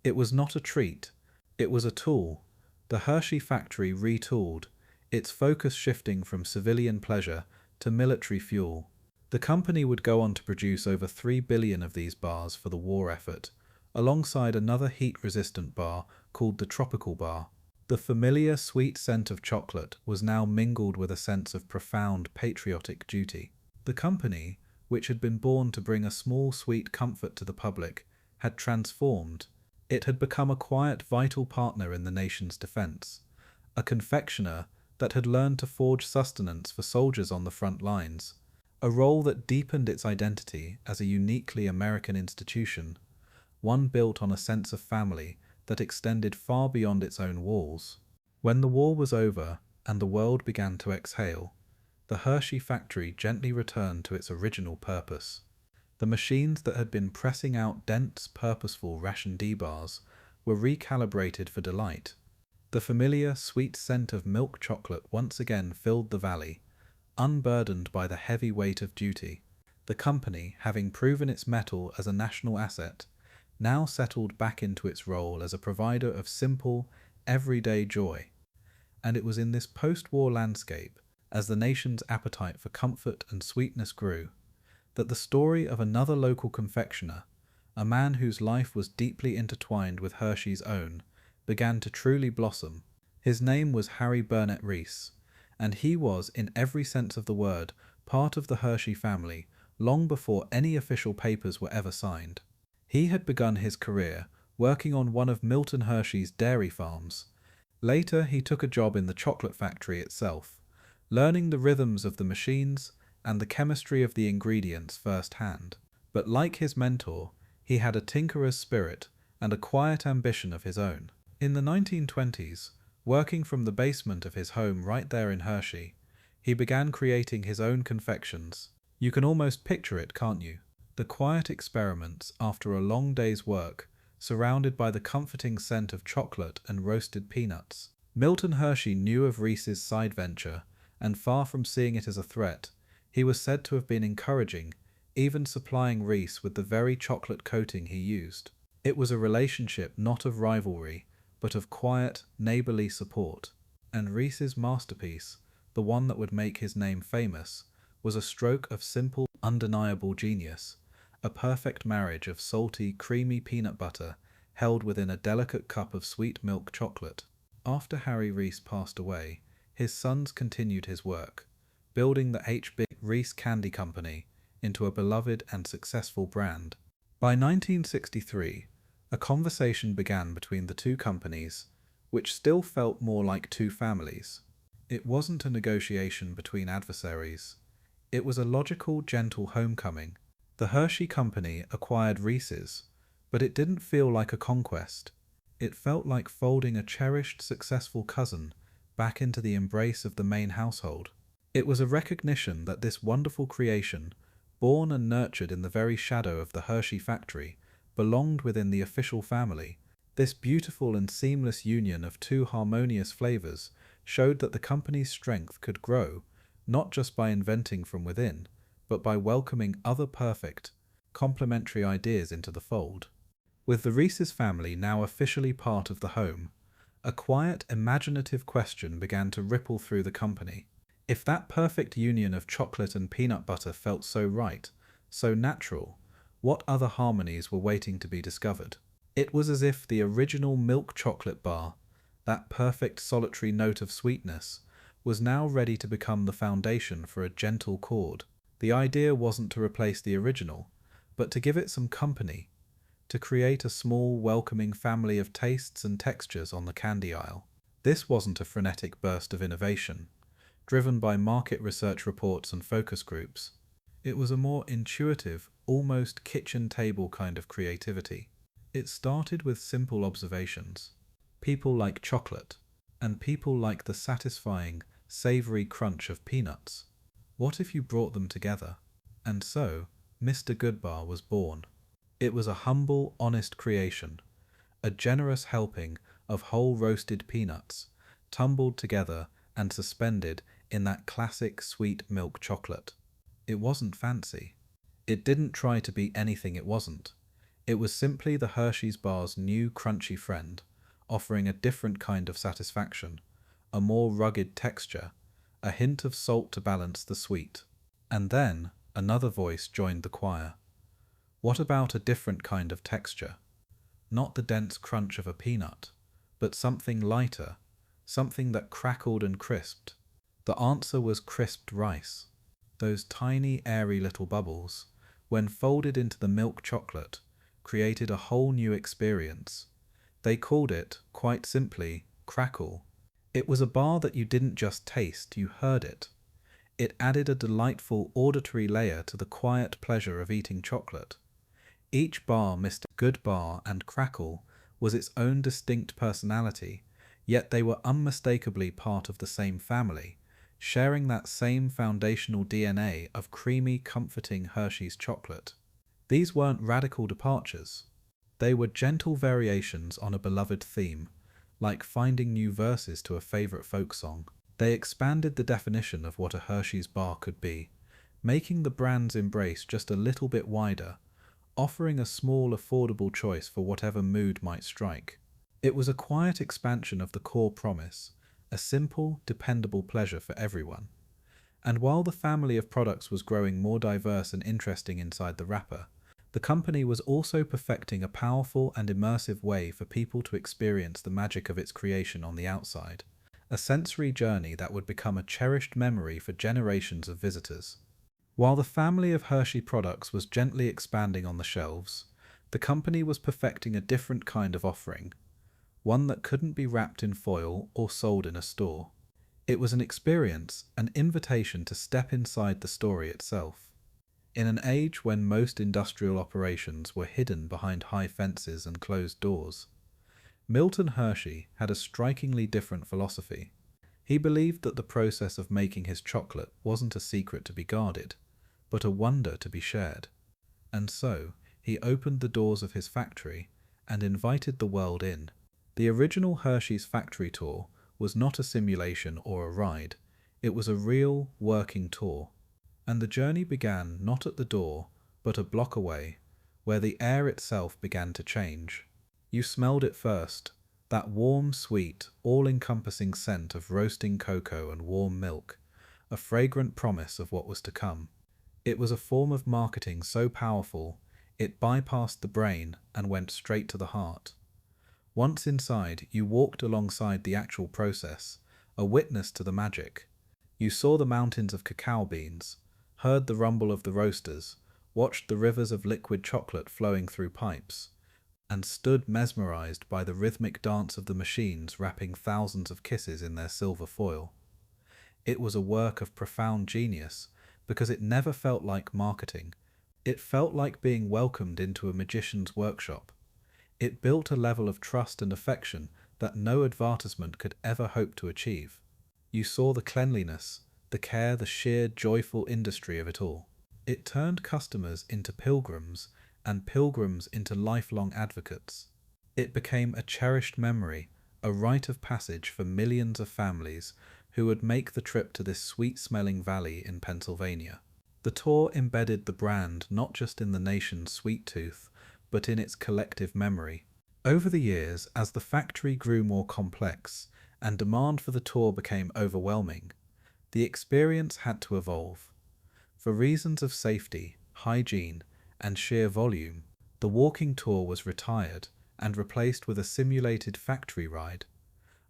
It was not a treat. It was a tool. The Hershey factory retooled, its focus shifting from civilian pleasure to military fuel. The company would go on to produce over 3 billion of these bars for the war effort, alongside another heat-resistant bar called the Tropical Bar. The familiar sweet scent of chocolate was now mingled with a sense of profound patriotic duty. The company, which had been born to bring a small sweet comfort to the public, had transformed. It had become a quiet, vital partner in the nation's defense, a confectioner that had learned to forge sustenance for soldiers on the front lines, a role that deepened its identity as a uniquely American institution, one built on a sense of family that extended far beyond its own walls. When the war was over and the world began to exhale, the Hershey factory gently returned to its original purpose. The machines that had been pressing out dense, purposeful Ration D bars were recalibrated for delight. The familiar, sweet scent of milk chocolate once again filled the valley, unburdened by the heavy weight of duty. The company, having proven its mettle as a national asset, now settled back into its role as a provider of simple, everyday joy. And it was in this post-war landscape, as the nation's appetite for comfort and sweetness grew, that the story of another local confectioner, a man whose life was deeply intertwined with Hershey's own, began to truly blossom. His name was Harry Burnett Reese, and he was, in every sense of the word, part of the Hershey family long before any official papers were ever signed. He had begun his career working on one of Milton Hershey's dairy farms. Later, he took a job in the chocolate factory itself, learning the rhythms of the machines and the chemistry of the ingredients firsthand. But like his mentor, he had a tinkerer's spirit and a quiet ambition of his own. In the 1920s, working from the basement of his home right there in Hershey, he began creating his own confections. You can almost picture it, can't you? The quiet experiments after a long day's work, surrounded by the comforting scent of chocolate and roasted peanuts. Milton Hershey knew of Reese's side venture, and far from seeing it as a threat, he was said to have been encouraging, even supplying Reese with the very chocolate coating he used. It was a relationship not of rivalry, but of quiet, neighborly support. And Reese's masterpiece, the one that would make his name famous, was a stroke of simple, undeniable genius, a perfect marriage of salty, creamy peanut butter held within a delicate cup of sweet milk chocolate. After Harry Reese passed away, his sons continued his work, building the H.B. Reese Candy Company into a beloved and successful brand. By 1963, a conversation began between the two companies, which still felt more like two families. It wasn't a negotiation between adversaries. It was a logical, gentle homecoming. The Hershey Company acquired Reese's, but it didn't feel like a conquest. It felt like folding a cherished, successful cousin back into the embrace of the main household. It was a recognition that this wonderful creation, born and nurtured in the very shadow of the Hershey factory, belonged within the official family. This beautiful and seamless union of two harmonious flavors showed that the company's strength could grow, not just by inventing from within, but by welcoming other perfect, complementary ideas into the fold. With the Reese's family now officially part of the home, a quiet, imaginative question began to ripple through the company. If that perfect union of chocolate and peanut butter felt so right, so natural, what other harmonies were waiting to be discovered? It was as if the original milk chocolate bar, That perfect solitary note of sweetness was now ready to become the foundation for a gentle chord. The idea wasn't to replace the original, but to give it some company, to create a small, welcoming family of tastes and textures on the candy aisle. This wasn't a frenetic burst of innovation, driven by market research reports and focus groups. It was a more intuitive, almost kitchen table kind of creativity. It started with simple observations. People like chocolate, and people like the satisfying, savory crunch of peanuts. What if you brought them together? And so, Mr. Goodbar was born. It was a humble, honest creation, a generous helping of whole roasted peanuts, tumbled together and suspended in that classic sweet milk chocolate. It wasn't fancy. It didn't try to be anything it wasn't. It was simply the Hershey's bar's new crunchy friend, offering a different kind of satisfaction, a more rugged texture, a hint of salt to balance the sweet. And then another voice joined the choir. What about a different kind of texture? Not the dense crunch of a peanut, but something lighter, something that crackled and crisped. The answer was crisped rice. Those tiny, airy little bubbles, when folded into the milk chocolate, created a whole new experience. They called it, quite simply, crackle. It was a bar that you didn't just taste, you heard it. It added a delightful auditory layer to the quiet pleasure of eating chocolate. Each bar, Mr. Goodbar and Crackle, was its own distinct personality, yet they were unmistakably part of the same family, sharing that same foundational DNA of creamy, comforting Hershey's chocolate. These weren't radical departures. They were gentle variations on a beloved theme, like finding new verses to a favorite folk song. They expanded the definition of what a Hershey's bar could be, making the brand's embrace just a little bit wider, offering a small, affordable choice for whatever mood might strike. It was a quiet expansion of the core promise, a simple, dependable pleasure for everyone. And while the family of products was growing more diverse and interesting inside the wrapper, the company was also perfecting a powerful and immersive way for people to experience the magic of its creation on the outside, a sensory journey that would become a cherished memory for generations of visitors. While the family of Hershey products was gently expanding on the shelves, the company was perfecting a different kind of offering, one that couldn't be wrapped in foil or sold in a store. It was an experience, an invitation to step inside the story itself. In an age when most industrial operations were hidden behind high fences and closed doors, Milton Hershey had a strikingly different philosophy. He believed that the process of making his chocolate wasn't a secret to be guarded, but a wonder to be shared. And so, he opened the doors of his factory and invited the world in. The original Hershey's factory tour was not a simulation or a ride. It was a real, working tour. And the journey began not at the door, but a block away, where the air itself began to change. You smelled it first, that warm, sweet, all-encompassing scent of roasting cocoa and warm milk, a fragrant promise of what was to come. It was a form of marketing so powerful, it bypassed the brain and went straight to the heart. Once inside, you walked alongside the actual process, a witness to the magic. You saw the mountains of cacao beans, heard the rumble of the roasters, watched the rivers of liquid chocolate flowing through pipes, and stood mesmerized by the rhythmic dance of the machines wrapping thousands of kisses in their silver foil. It was a work of profound genius because it never felt like marketing. It felt like being welcomed into a magician's workshop. It built a level of trust and affection that no advertisement could ever hope to achieve. You saw the cleanliness, the care, the sheer joyful industry of it all. It turned customers into pilgrims and pilgrims into lifelong advocates. It became a cherished memory, a rite of passage for millions of families who would make the trip to this sweet-smelling valley in Pennsylvania. The tour embedded the brand not just in the nation's sweet tooth, but in its collective memory. Over the years, as the factory grew more complex and demand for the tour became overwhelming, the experience had to evolve. For reasons of safety, hygiene, and sheer volume, the walking tour was retired and replaced with a simulated factory ride,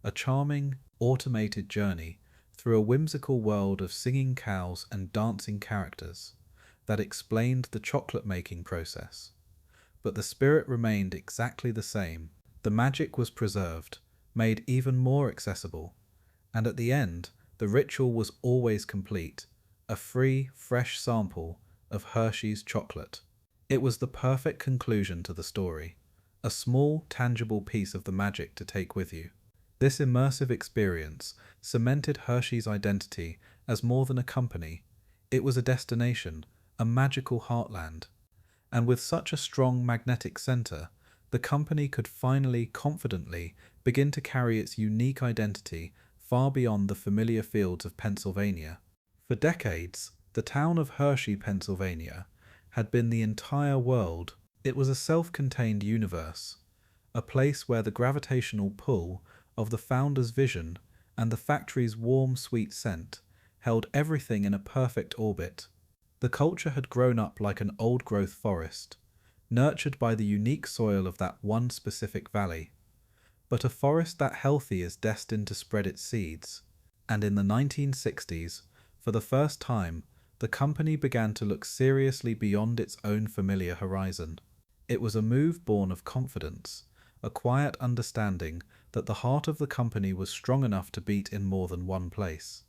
a charming, automated journey through a whimsical world of singing cows and dancing characters that explained the chocolate-making process. But the spirit remained exactly the same. The magic was preserved, made even more accessible, and at the end, the ritual was always complete, a free, fresh sample of Hershey's chocolate. It was the perfect conclusion to the story, a small, tangible piece of the magic to take with you. This immersive experience cemented Hershey's identity as more than a company. It was a destination, a magical heartland. And with such a strong magnetic center, the company could finally, confidently, begin to carry its unique identity far beyond the familiar fields of Pennsylvania. For decades, the town of Hershey, Pennsylvania, had been the entire world. It was a self-contained universe, a place where the gravitational pull of the founder's vision and the factory's warm, sweet scent held everything in a perfect orbit. The culture had grown up like an old-growth forest, nurtured by the unique soil of that one specific valley. But a forest that healthy is destined to spread its seeds, and in the 1960s, for the first time, the company began to look seriously beyond its own familiar horizon. It was a move born of confidence, a quiet understanding that the heart of the company was strong enough to beat in more than one place.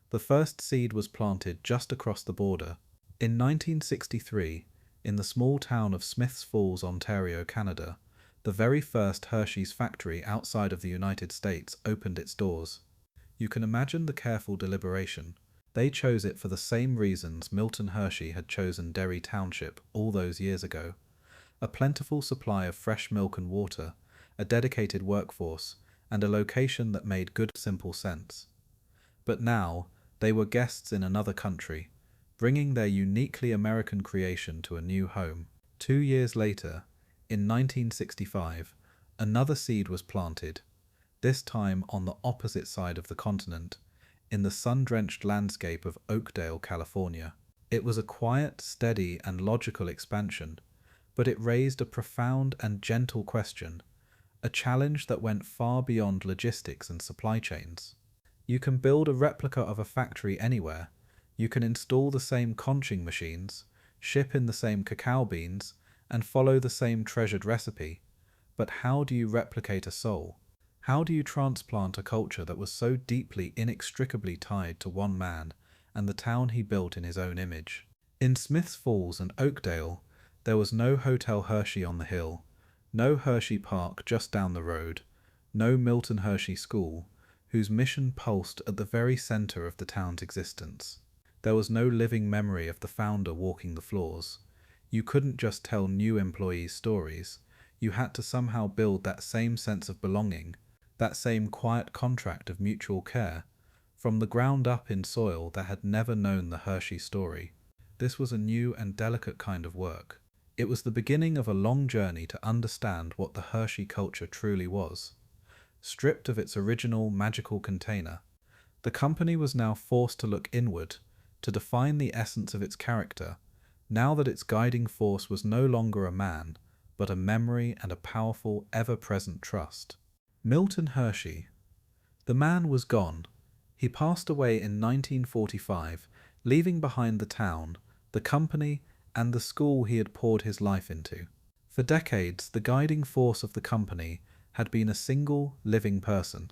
The first seed was planted just across the border. In 1963, in the small town of Smiths Falls, Ontario, Canada, the very first Hershey's factory outside of the United States opened its doors. You can imagine the careful deliberation. They chose it for the same reasons Milton Hershey had chosen Derry Township all those years ago. A plentiful supply of fresh milk and water, a dedicated workforce, and a location that made good simple sense. But now, they were guests in another country, bringing their uniquely American creation to a new home. 2 years later, in 1965, another seed was planted, this time on the opposite side of the continent, in the sun-drenched landscape of Oakdale, California. It was a quiet, steady, and logical expansion, but it raised a profound and gentle question, a challenge that went far beyond logistics and supply chains. You can build a replica of a factory anywhere. You can install the same conching machines, ship in the same cacao beans, and follow the same treasured recipe. But how do you replicate a soul? How do you transplant a culture that was so deeply, inextricably tied to one man and the town he built in his own image? In Smiths Falls and Oakdale, there was no Hotel Hershey on the hill, no Hershey Park just down the road, no Milton Hershey School, whose mission pulsed at the very center of the town's existence. There was no living memory of the founder walking the floors. You couldn't just tell new employees stories. You had to somehow build that same sense of belonging, that same quiet contract of mutual care, from the ground up in soil that had never known the Hershey story. This was a new and delicate kind of work. It was the beginning of a long journey to understand what the Hershey culture truly was. Stripped of its original magical container, the company was now forced to look inward, to define the essence of its character, now that its guiding force was no longer a man, but a memory and a powerful, ever-present trust. Milton Hershey. The man was gone. He passed away in 1945, leaving behind the town, the company, and the school he had poured his life into. For decades, the guiding force of the company had been a single, living person.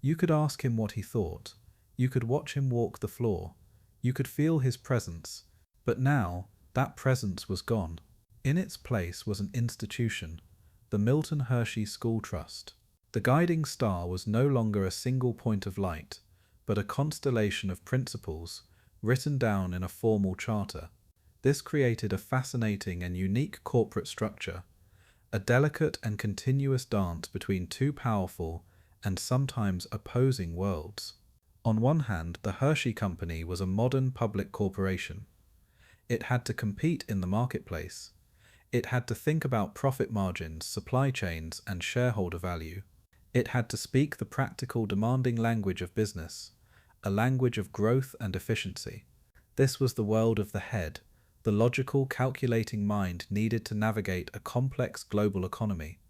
You could ask him what he thought. You could watch him walk the floor. You could feel his presence. But now, that presence was gone. In its place was an institution, the Milton Hershey School Trust. The guiding star was no longer a single point of light, but a constellation of principles written down in a formal charter. This created a fascinating and unique corporate structure, a delicate and continuous dance between two powerful and sometimes opposing worlds. On one hand, the Hershey Company was a modern public corporation. It had to compete in the marketplace. It had to think about profit margins, supply chains, and shareholder value. It had to speak the practical, demanding language of business, a language of growth and efficiency. This was the world of the head, the logical, calculating mind needed to navigate a complex global economy.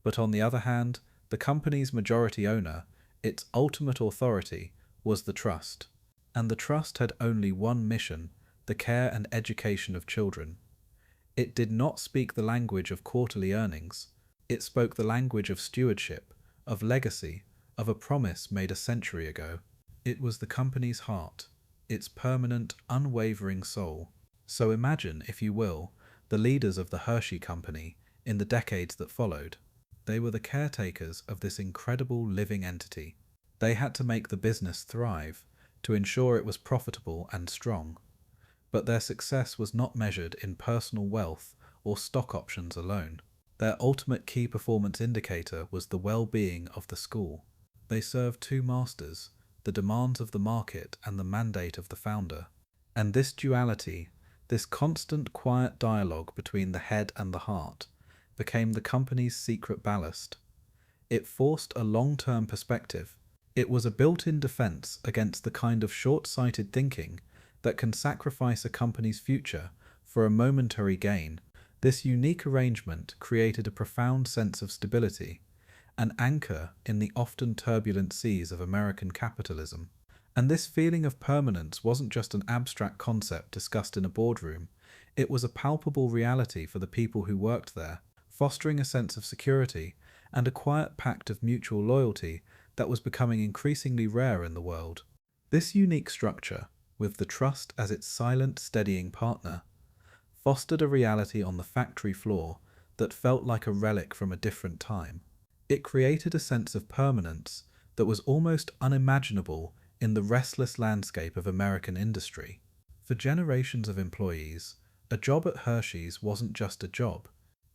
But on the other hand, The company's majority owner, its ultimate authority, was the trust. And the trust had only one mission: the care and education of children. It did not speak the language of quarterly earnings. It spoke the language of stewardship, of legacy, of a promise made a century ago. It was the company's heart, its permanent, unwavering soul. So imagine, if you will, the leaders of the Hershey Company in the decades that followed. They were the caretakers of this incredible living entity. They had to make the business thrive, to ensure it was profitable and strong. But their success was not measured in personal wealth or stock options alone. Their ultimate key performance indicator was the well-being of the school. They served two masters, the demands of the market and the mandate of the founder. And this duality, this constant quiet dialogue between the head and the heart, became the company's secret ballast. It forced a long-term perspective. It was a built-in defense against the kind of short-sighted thinking that can sacrifice a company's future for a momentary gain. This unique arrangement created a profound sense of stability, an anchor in the often turbulent seas of American capitalism. And this feeling of permanence wasn't just an abstract concept discussed in a boardroom. It was a palpable reality for the people who worked there, fostering a sense of security and a quiet pact of mutual loyalty that was becoming increasingly rare in the world. This unique structure, with the trust as its silent, steadying partner, fostered a reality on the factory floor that felt like a relic from a different time. It created a sense of permanence that was almost unimaginable in the restless landscape of American industry. For generations of employees, a job at Hershey's wasn't just a job,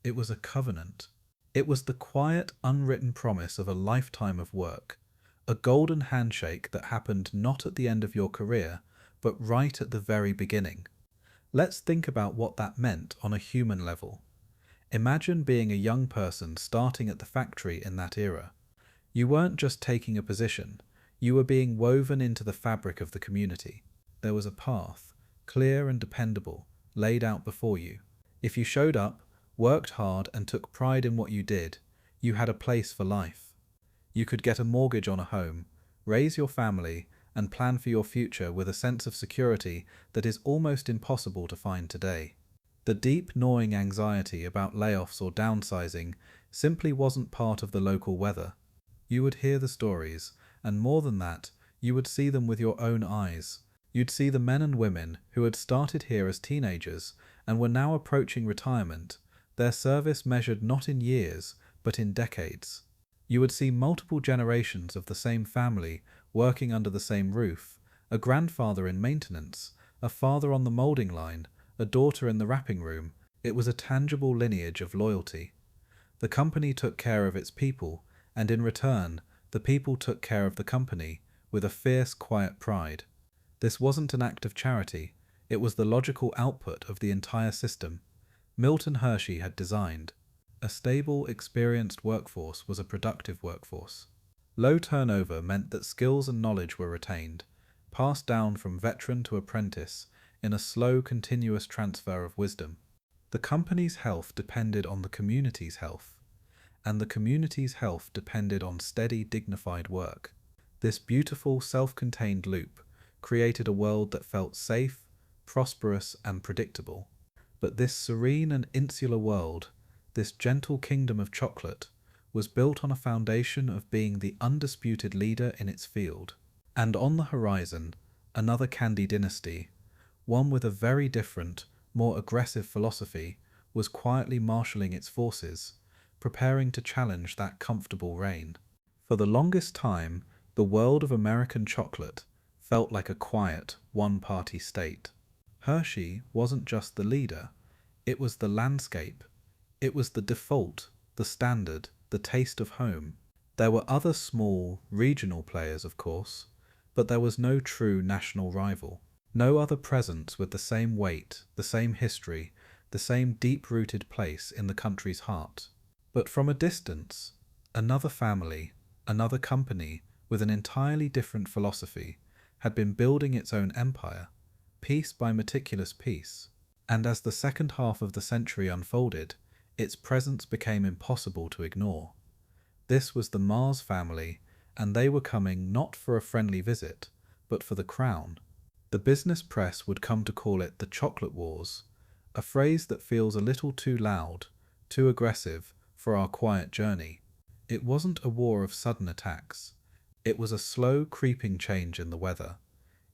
it was a covenant. It was the quiet, unwritten promise of a lifetime of work, a golden handshake that happened not at the end of your career, but right at the very beginning. Let's think about what that meant on a human level. Imagine being a young person starting at the factory in that era. You weren't just taking a position, you were being woven into the fabric of the community. There was a path, clear and dependable, laid out before you. If you showed up, worked hard and took pride in what you did, you had a place for life. You could get a mortgage on a home, raise your family, and plan for your future with a sense of security that is almost impossible to find today. The deep, gnawing anxiety about layoffs or downsizing simply wasn't part of the local weather. You would hear the stories, and more than that, you would see them with your own eyes. You'd see the men and women who had started here as teenagers and were now approaching retirement, their service measured not in years, but in decades. You would see multiple generations of the same family working under the same roof, a grandfather in maintenance, a father on the molding line, a daughter in the wrapping room. It was a tangible lineage of loyalty. The company took care of its people, and in return, the people took care of the company with a fierce, quiet pride. This wasn't an act of charity, it was the logical output of the entire system Milton Hershey had designed. A stable, experienced workforce was a productive workforce. Low turnover meant that skills and knowledge were retained, passed down from veteran to apprentice in a slow, continuous transfer of wisdom. The company's health depended on the community's health, and the community's health depended on steady, dignified work. This beautiful, self-contained loop created a world that felt safe, prosperous, and predictable. But this serene and insular world, this gentle kingdom of chocolate, was built on a foundation of being the undisputed leader in its field. And on the horizon, another Candy dynasty, one with a very different, more aggressive philosophy, was quietly marshalling its forces, preparing to challenge that comfortable reign. For the longest time, the world of American chocolate felt like a quiet, one-party state. Hershey wasn't just the leader, it was the landscape. It was the default, the standard, the taste of home. There were other small, regional players, of course, but there was no true national rival. No other presence with the same weight, the same history, the same deep-rooted place in the country's heart. But from a distance, another family, another company with an entirely different philosophy had been building its own empire, piece by meticulous piece. And as the second half of the century unfolded, its presence became impossible to ignore. This was the Mars family, and they were coming not for a friendly visit, but for the crown. The business press would come to call it the Chocolate Wars, a phrase that feels a little too loud, too aggressive for our quiet journey. It wasn't a war of sudden attacks. It was a slow, creeping change in the weather.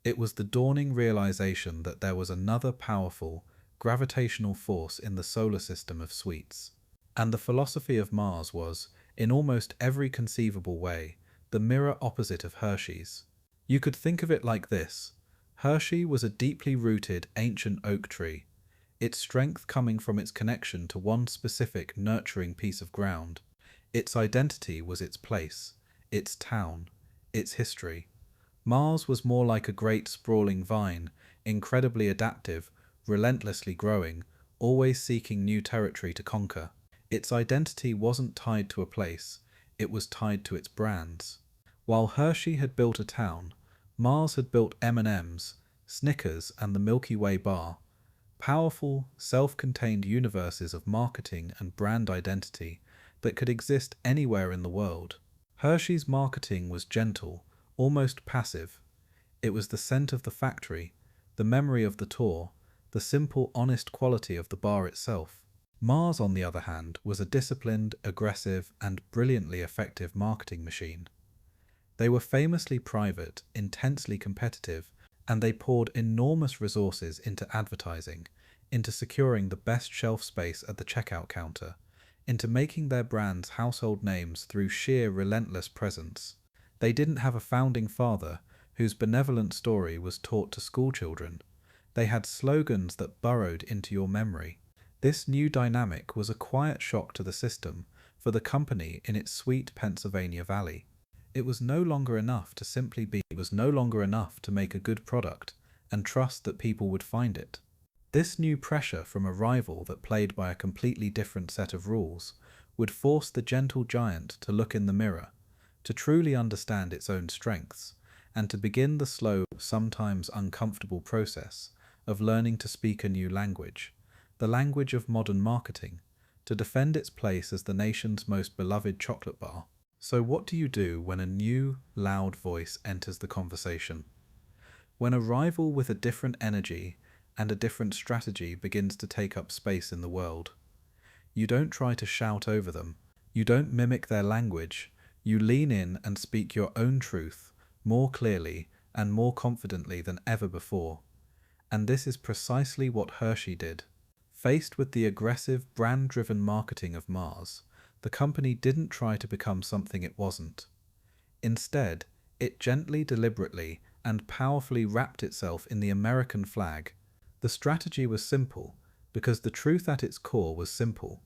It was the dawning realization that there was another powerful, gravitational force in the solar system of sweets. And the philosophy of Mars was, in almost every conceivable way, the mirror opposite of Hershey's. You could think of it like this. Hershey was a deeply rooted ancient oak tree, its strength coming from its connection to one specific nurturing piece of ground. Its identity was its place, its town, its history. Mars was more like a great sprawling vine, incredibly adaptive, relentlessly growing, always seeking new territory to conquer. Its identity wasn't tied to a place, it was tied to its brands. While Hershey had built a town, Mars had built M&Ms, Snickers, and the Milky Way bar. Powerful, self-contained universes of marketing and brand identity that could exist anywhere in the world. Hershey's marketing was gentle, almost passive. It was the scent of the factory, the memory of the tour, the simple, honest quality of the bar itself. Mars, on the other hand, was a disciplined, aggressive, and brilliantly effective marketing machine. They were famously private, intensely competitive, and they poured enormous resources into advertising, into securing the best shelf space at the checkout counter, into making their brands household names through sheer relentless presence. They didn't have a founding father whose benevolent story was taught to schoolchildren. They had slogans that burrowed into your memory. This new dynamic was a quiet shock to the system for the company in its sweet Pennsylvania Valley. It was no longer enough to simply be, it was no longer enough to make a good product and trust that people would find it. This new pressure from a rival that played by a completely different set of rules would force the gentle giant to look in the mirror, to truly understand its own strengths, and to begin the slow, sometimes uncomfortable process of learning to speak a new language, the language of modern marketing, to defend its place as the nation's most beloved chocolate bar. So what do you do when a new, loud voice enters the conversation? When a rival with a different energy and a different strategy begins to take up space in the world? You don't try to shout over them. You don't mimic their language. You lean in and speak your own truth more clearly and more confidently than ever before. And this is precisely what Hershey did. Faced with the aggressive, brand-driven marketing of Mars, the company didn't try to become something it wasn't. Instead, it gently, deliberately, and powerfully wrapped itself in the American flag. The strategy was simple, because the truth at its core was simple.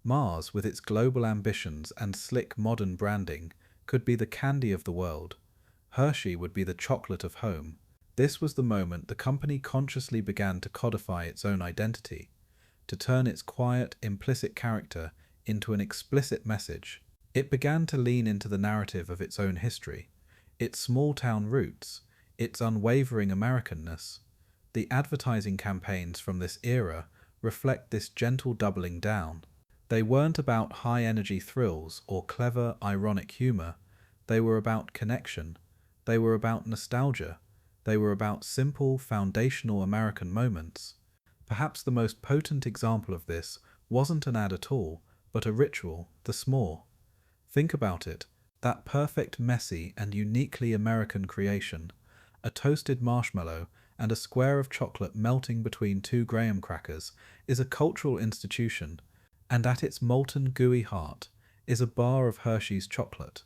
Mars, with its global ambitions and slick modern branding, could be the candy of the world. Hershey would be the chocolate of home. This was the moment the company consciously began to codify its own identity, to turn its quiet, implicit character into an explicit message. It began to lean into the narrative of its own history, its small-town roots, its unwavering Americanness. The advertising campaigns from this era reflect this gentle doubling down. They weren't about high-energy thrills or clever, ironic humor. They were about connection. They were about nostalgia. They were about simple, foundational American moments. Perhaps the most potent example of this wasn't an ad at all, but a ritual, the s'more. Think about it, that perfect, messy, and uniquely American creation. A toasted marshmallow and a square of chocolate melting between two graham crackers is a cultural institution, and at its molten, gooey heart is a bar of Hershey's chocolate.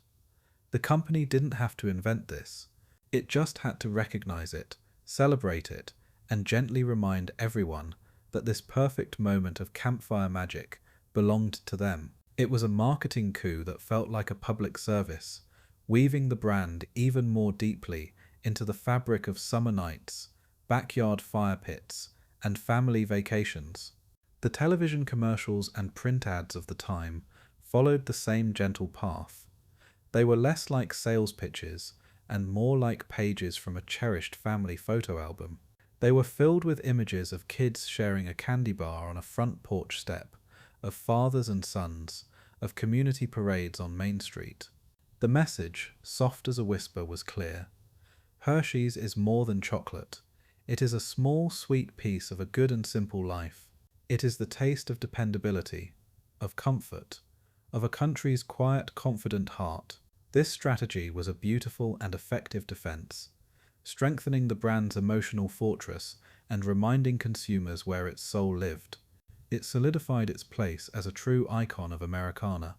The company didn't have to invent this. It just had to recognize it, celebrate it, and gently remind everyone that this perfect moment of campfire magic belonged to them. It was a marketing coup that felt like a public service, weaving the brand even more deeply into the fabric of summer nights, backyard fire pits, and family vacations. The television commercials and print ads of the time followed the same gentle path. They were less like sales pitches and more like pages from a cherished family photo album. They were filled with images of kids sharing a candy bar on a front porch step, of fathers and sons, of community parades on Main Street. The message, soft as a whisper, was clear. Hershey's is more than chocolate. It is a small, sweet piece of a good and simple life. It is the taste of dependability, of comfort, of a country's quiet, confident heart. This strategy was a beautiful and effective defense, strengthening the brand's emotional fortress and reminding consumers where its soul lived. It solidified its place as a true icon of Americana.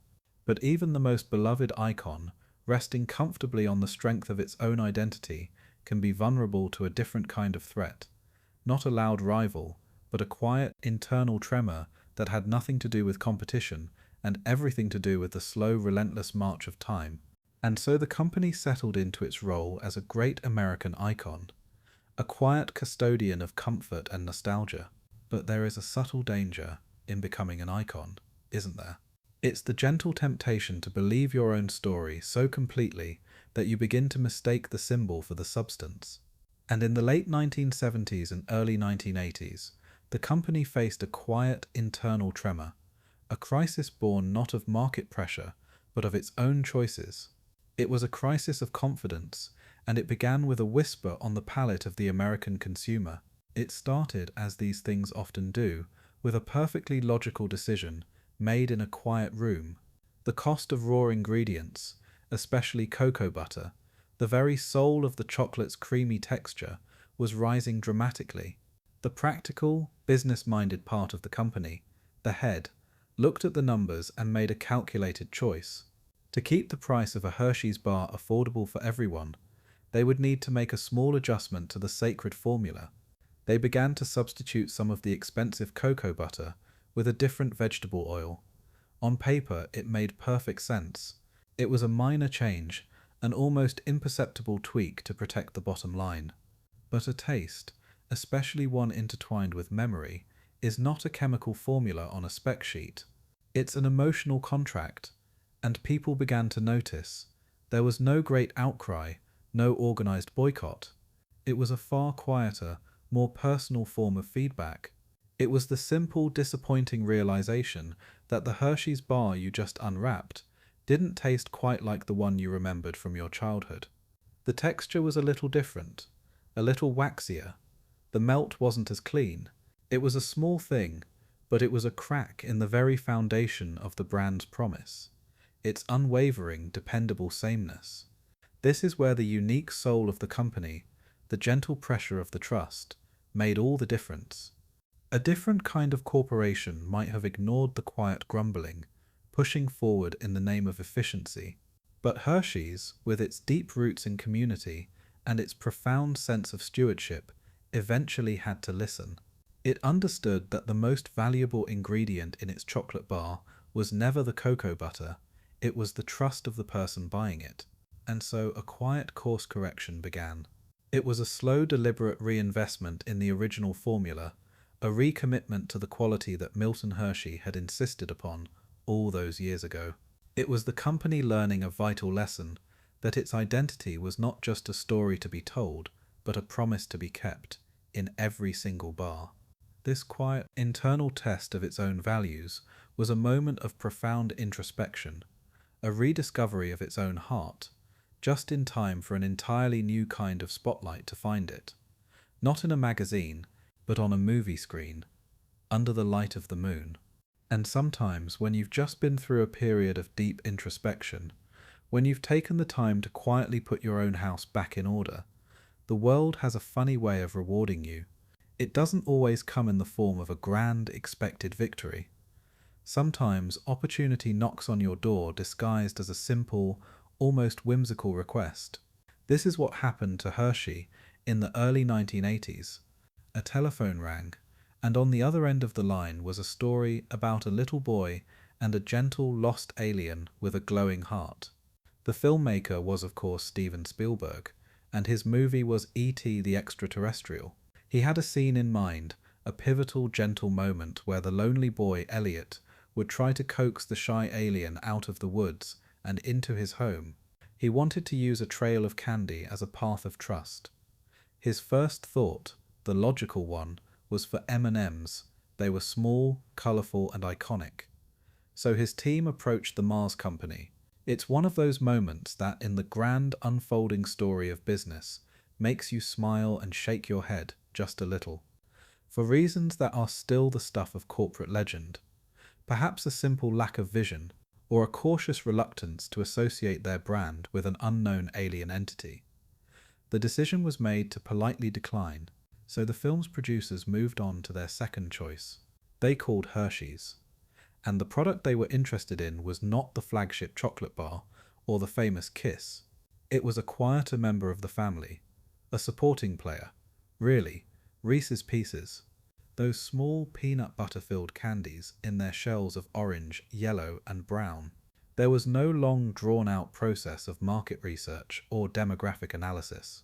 But even the most beloved icon, resting comfortably on the strength of its own identity, can be vulnerable to a different kind of threat. Not a loud rival, but a quiet, internal tremor that had nothing to do with competition and everything to do with the slow, relentless march of time. And so the company settled into its role as a great American icon, a quiet custodian of comfort and nostalgia. But there is a subtle danger in becoming an icon, isn't there? It's the gentle temptation to believe your own story so completely that you begin to mistake the symbol for the substance. And in the late 1970s and early 1980s, the company faced a quiet internal tremor, a crisis born not of market pressure, but of its own choices. It was a crisis of confidence, and it began with a whisper on the palate of the American consumer. It started, as these things often do, with a perfectly logical decision made in a quiet room. The cost of raw ingredients, especially cocoa butter, the very soul of the chocolate's creamy texture, was rising dramatically. The practical, business-minded part of the company, the head, looked at the numbers and made a calculated choice. To keep the price of a Hershey's bar affordable for everyone, they would need to make a small adjustment to the sacred formula. They began to substitute some of the expensive cocoa butter with a different vegetable oil. On paper, it made perfect sense. It was a minor change, an almost imperceptible tweak to protect the bottom line. But a taste, especially one intertwined with memory, is not a chemical formula on a spec sheet. It's an emotional contract, and people began to notice. There was no great outcry, no organized boycott. It was a far quieter, more personal form of feedback. It was the simple, disappointing realization that the Hershey's bar you just unwrapped didn't taste quite like the one you remembered from your childhood. The texture was a little different, a little waxier. The melt wasn't as clean. It was a small thing, but it was a crack in the very foundation of the brand's promise, its unwavering, dependable sameness. This is where the unique soul of the company, the gentle pressure of the trust, made all the difference. A different kind of corporation might have ignored the quiet grumbling, pushing forward in the name of efficiency. But Hershey's, with its deep roots in community and its profound sense of stewardship, eventually had to listen. It understood that the most valuable ingredient in its chocolate bar was never the cocoa butter, it was the trust of the person buying it. And so a quiet course correction began. It was a slow, deliberate reinvestment in the original formula, a recommitment to the quality that Milton Hershey had insisted upon all those years ago. It was the company learning a vital lesson, that its identity was not just a story to be told, but a promise to be kept, in every single bar. This quiet, internal test of its own values was a moment of profound introspection, a rediscovery of its own heart, just in time for an entirely new kind of spotlight to find it. Not in a magazine, but on a movie screen, under the light of the moon. And sometimes, when you've just been through a period of deep introspection, when you've taken the time to quietly put your own house back in order, the world has a funny way of rewarding you. It doesn't always come in the form of a grand, expected victory. Sometimes opportunity knocks on your door disguised as a simple, almost whimsical request. This is what happened to Hershey in the early 1980s. A telephone rang, and on the other end of the line was a story about a little boy and a gentle, lost alien with a glowing heart. The filmmaker was, of course, Steven Spielberg, and his movie was E.T. the Extraterrestrial. He had a scene in mind, a pivotal, gentle moment where the lonely boy, Elliot, would try to coax the shy alien out of the woods and into his home. He wanted to use a trail of candy as a path of trust. His first thought, the logical one, was for M&Ms. They were small, colourful and iconic. So his team approached the Mars Company. It's one of those moments that, in the grand unfolding story of business, makes you smile and shake your head just a little. For reasons that are still the stuff of corporate legend. Perhaps a simple lack of vision, or a cautious reluctance to associate their brand with an unknown alien entity. The decision was made to politely decline, so the film's producers moved on to their second choice. They called Hershey's. And the product they were interested in was not the flagship chocolate bar or the famous Kiss. It was a quieter member of the family, a supporting player. Really, Reese's Pieces. Those small peanut butter-filled candies in their shells of orange, yellow, and brown. There was no long drawn-out process of market research or demographic analysis.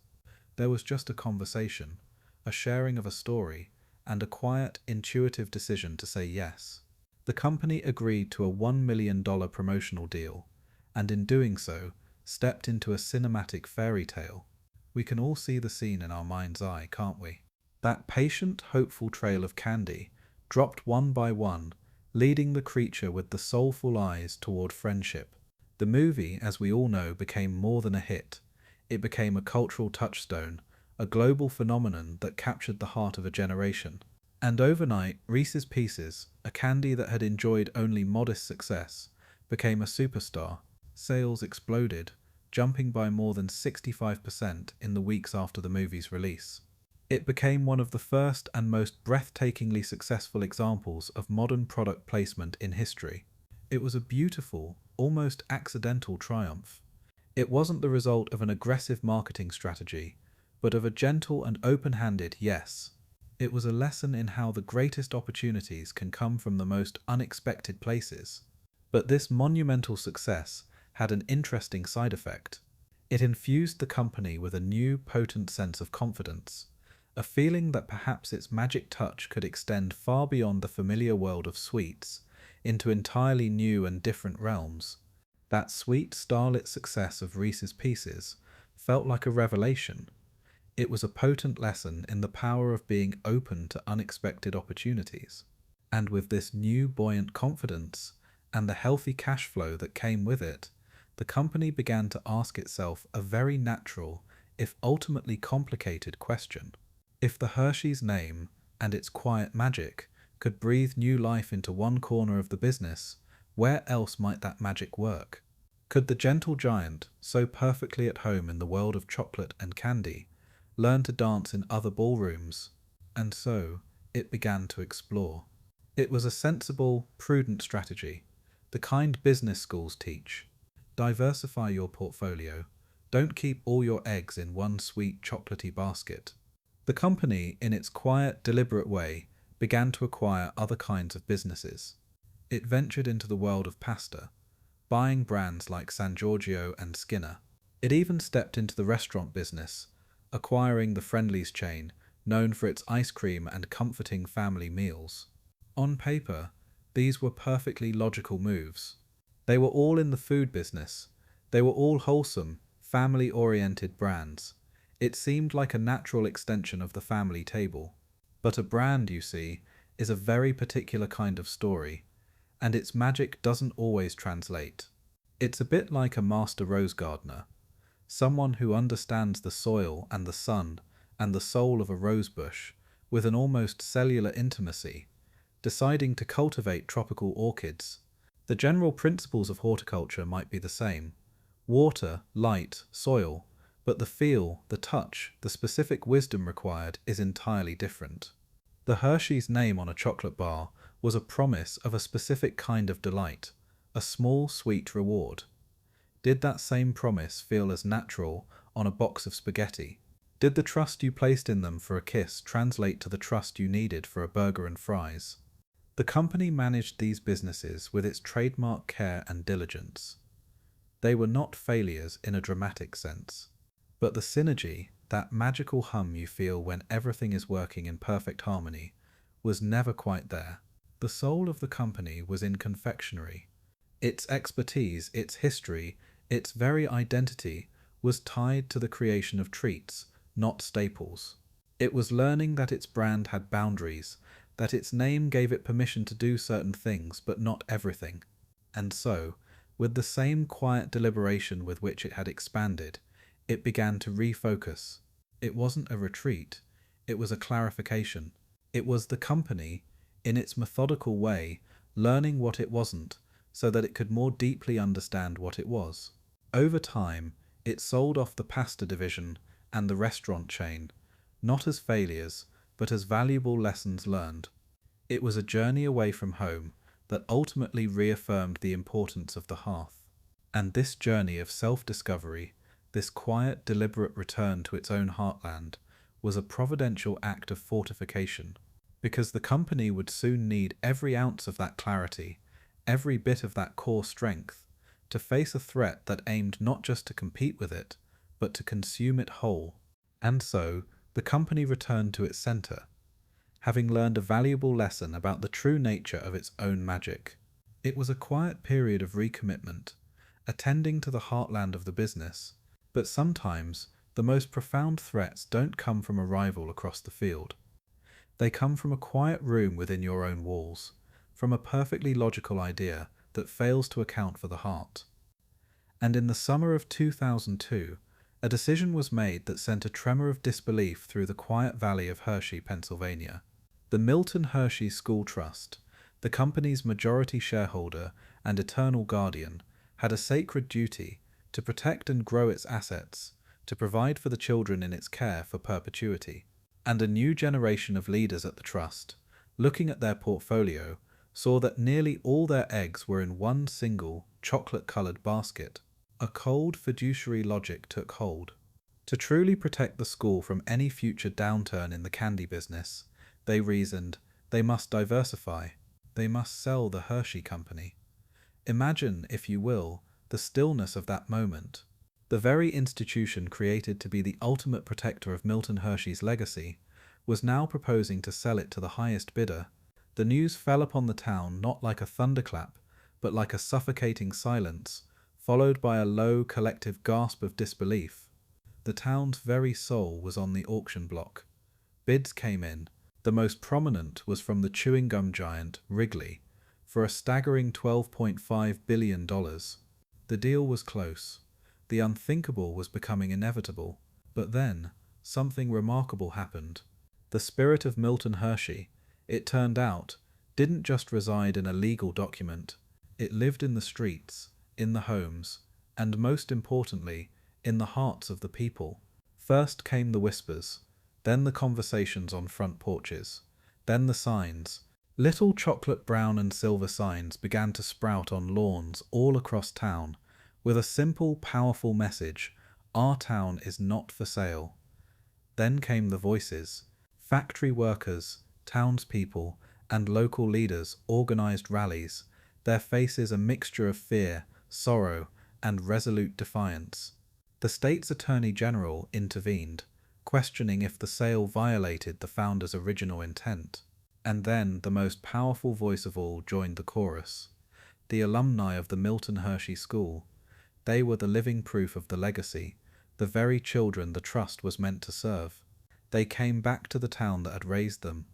There was just a conversation, a sharing of a story, and a quiet, intuitive decision to say yes. The company agreed to a $1 million promotional deal, and in doing so, stepped into a cinematic fairy tale. We can all see the scene in our mind's eye, can't we? That patient, hopeful trail of candy, dropped one by one, leading the creature with the soulful eyes toward friendship. The movie, as we all know, became more than a hit. It became a cultural touchstone, a global phenomenon that captured the heart of a generation. And overnight, Reese's Pieces, a candy that had enjoyed only modest success, became a superstar. Sales exploded, jumping by more than 65% in the weeks after the movie's release. It became one of the first and most breathtakingly successful examples of modern product placement in history. It was a beautiful, almost accidental triumph. It wasn't the result of an aggressive marketing strategy, but of a gentle and open-handed yes. It was a lesson in how the greatest opportunities can come from the most unexpected places. But this monumental success had an interesting side effect. It infused the company with a new, potent sense of confidence, a feeling that perhaps its magic touch could extend far beyond the familiar world of sweets into entirely new and different realms. That sweet, starlit success of Reese's Pieces felt like a revelation. It was a potent lesson in the power of being open to unexpected opportunities. And with this new buoyant confidence and the healthy cash flow that came with it, the company began to ask itself a very natural, if ultimately complicated, question. If the Hershey's name and its quiet magic could breathe new life into one corner of the business, where else might that magic work? Could the gentle giant, so perfectly at home in the world of chocolate and candy, learn to dance in other ballrooms? And so, it began to explore. It was a sensible, prudent strategy, the kind business schools teach. Diversify your portfolio. Don't keep all your eggs in one sweet, chocolatey basket. The company, in its quiet, deliberate way, began to acquire other kinds of businesses. It ventured into the world of pasta, buying brands like San Giorgio and Skinner. It even stepped into the restaurant business, acquiring the Friendly's chain, known for its ice cream and comforting family meals. On paper, these were perfectly logical moves. They were all in the food business. They were all wholesome, family-oriented brands. It seemed like a natural extension of the family table. But a brand, you see, is a very particular kind of story, and its magic doesn't always translate. It's a bit like a master rose gardener, someone who understands the soil and the sun and the soul of a rose bush with an almost cellular intimacy, deciding to cultivate tropical orchids. The general principles of horticulture might be the same: water, light, soil, but the feel, the touch, the specific wisdom required is entirely different. The Hershey's name on a chocolate bar was a promise of a specific kind of delight, a small sweet reward. Did that same promise feel as natural on a box of spaghetti? Did the trust you placed in them for a kiss translate to the trust you needed for a burger and fries? The company managed these businesses with its trademark care and diligence. They were not failures in a dramatic sense. But the synergy, that magical hum you feel when everything is working in perfect harmony, was never quite there. The soul of the company was in confectionery. Its expertise, its history, its very identity was tied to the creation of treats, not staples. It was learning that its brand had boundaries, that its name gave it permission to do certain things, but not everything. And so, with the same quiet deliberation with which it had expanded, it began to refocus. It wasn't a retreat, it was a clarification. It was the company, in its methodical way, learning what it wasn't, so that it could more deeply understand what it was. Over time, it sold off the pasta division and the restaurant chain, not as failures, but as valuable lessons learned. It was a journey away from home that ultimately reaffirmed the importance of the hearth. And this journey of self-discovery, this quiet, deliberate return to its own heartland, was a providential act of fortification, because the company would soon need every ounce of that clarity, every bit of that core strength, to face a threat that aimed not just to compete with it, but to consume it whole. And so, the company returned to its center, having learned a valuable lesson about the true nature of its own magic. It was a quiet period of recommitment, attending to the heartland of the business, but sometimes the most profound threats don't come from a rival across the field. They come from a quiet room within your own walls, from a perfectly logical idea that fails to account for the heart. And in the summer of 2002, a decision was made that sent a tremor of disbelief through the quiet valley of Hershey, Pennsylvania. The Milton Hershey School Trust, the company's majority shareholder and eternal guardian, had a sacred duty to protect and grow its assets, to provide for the children in its care for perpetuity. And a new generation of leaders at the trust, looking at their portfolio, saw that nearly all their eggs were in one single chocolate-coloured basket. A cold fiduciary logic took hold. To truly protect the school from any future downturn in the candy business, they reasoned, they must diversify. They must sell the Hershey Company. Imagine, if you will, the stillness of that moment. The very institution created to be the ultimate protector of Milton Hershey's legacy was now proposing to sell it to the highest bidder. The news fell upon the town not like a thunderclap, but like a suffocating silence, followed by a low collective gasp of disbelief. The town's very soul was on the auction block. Bids came in. The most prominent was from the chewing gum giant, Wrigley, for a staggering $12.5 billion. The deal was close. The unthinkable was becoming inevitable. But then, something remarkable happened. The spirit of Milton Hershey, it turned out, didn't just reside in a legal document. It lived in the streets, in the homes, and most importantly, in the hearts of the people. First came the whispers, then the conversations on front porches, then the signs. Little chocolate brown and silver signs began to sprout on lawns all across town, with a simple, powerful message: our town is not for sale. Then came the voices. Factory workers, townspeople, and local leaders organized rallies, their faces a mixture of fear, sorrow, and resolute defiance. The state's attorney general intervened, questioning if the sale violated the founder's original intent. And then the most powerful voice of all joined the chorus. The alumni of the Milton Hershey School. They were the living proof of the legacy, the very children the trust was meant to serve. They came back to the town that had raised them,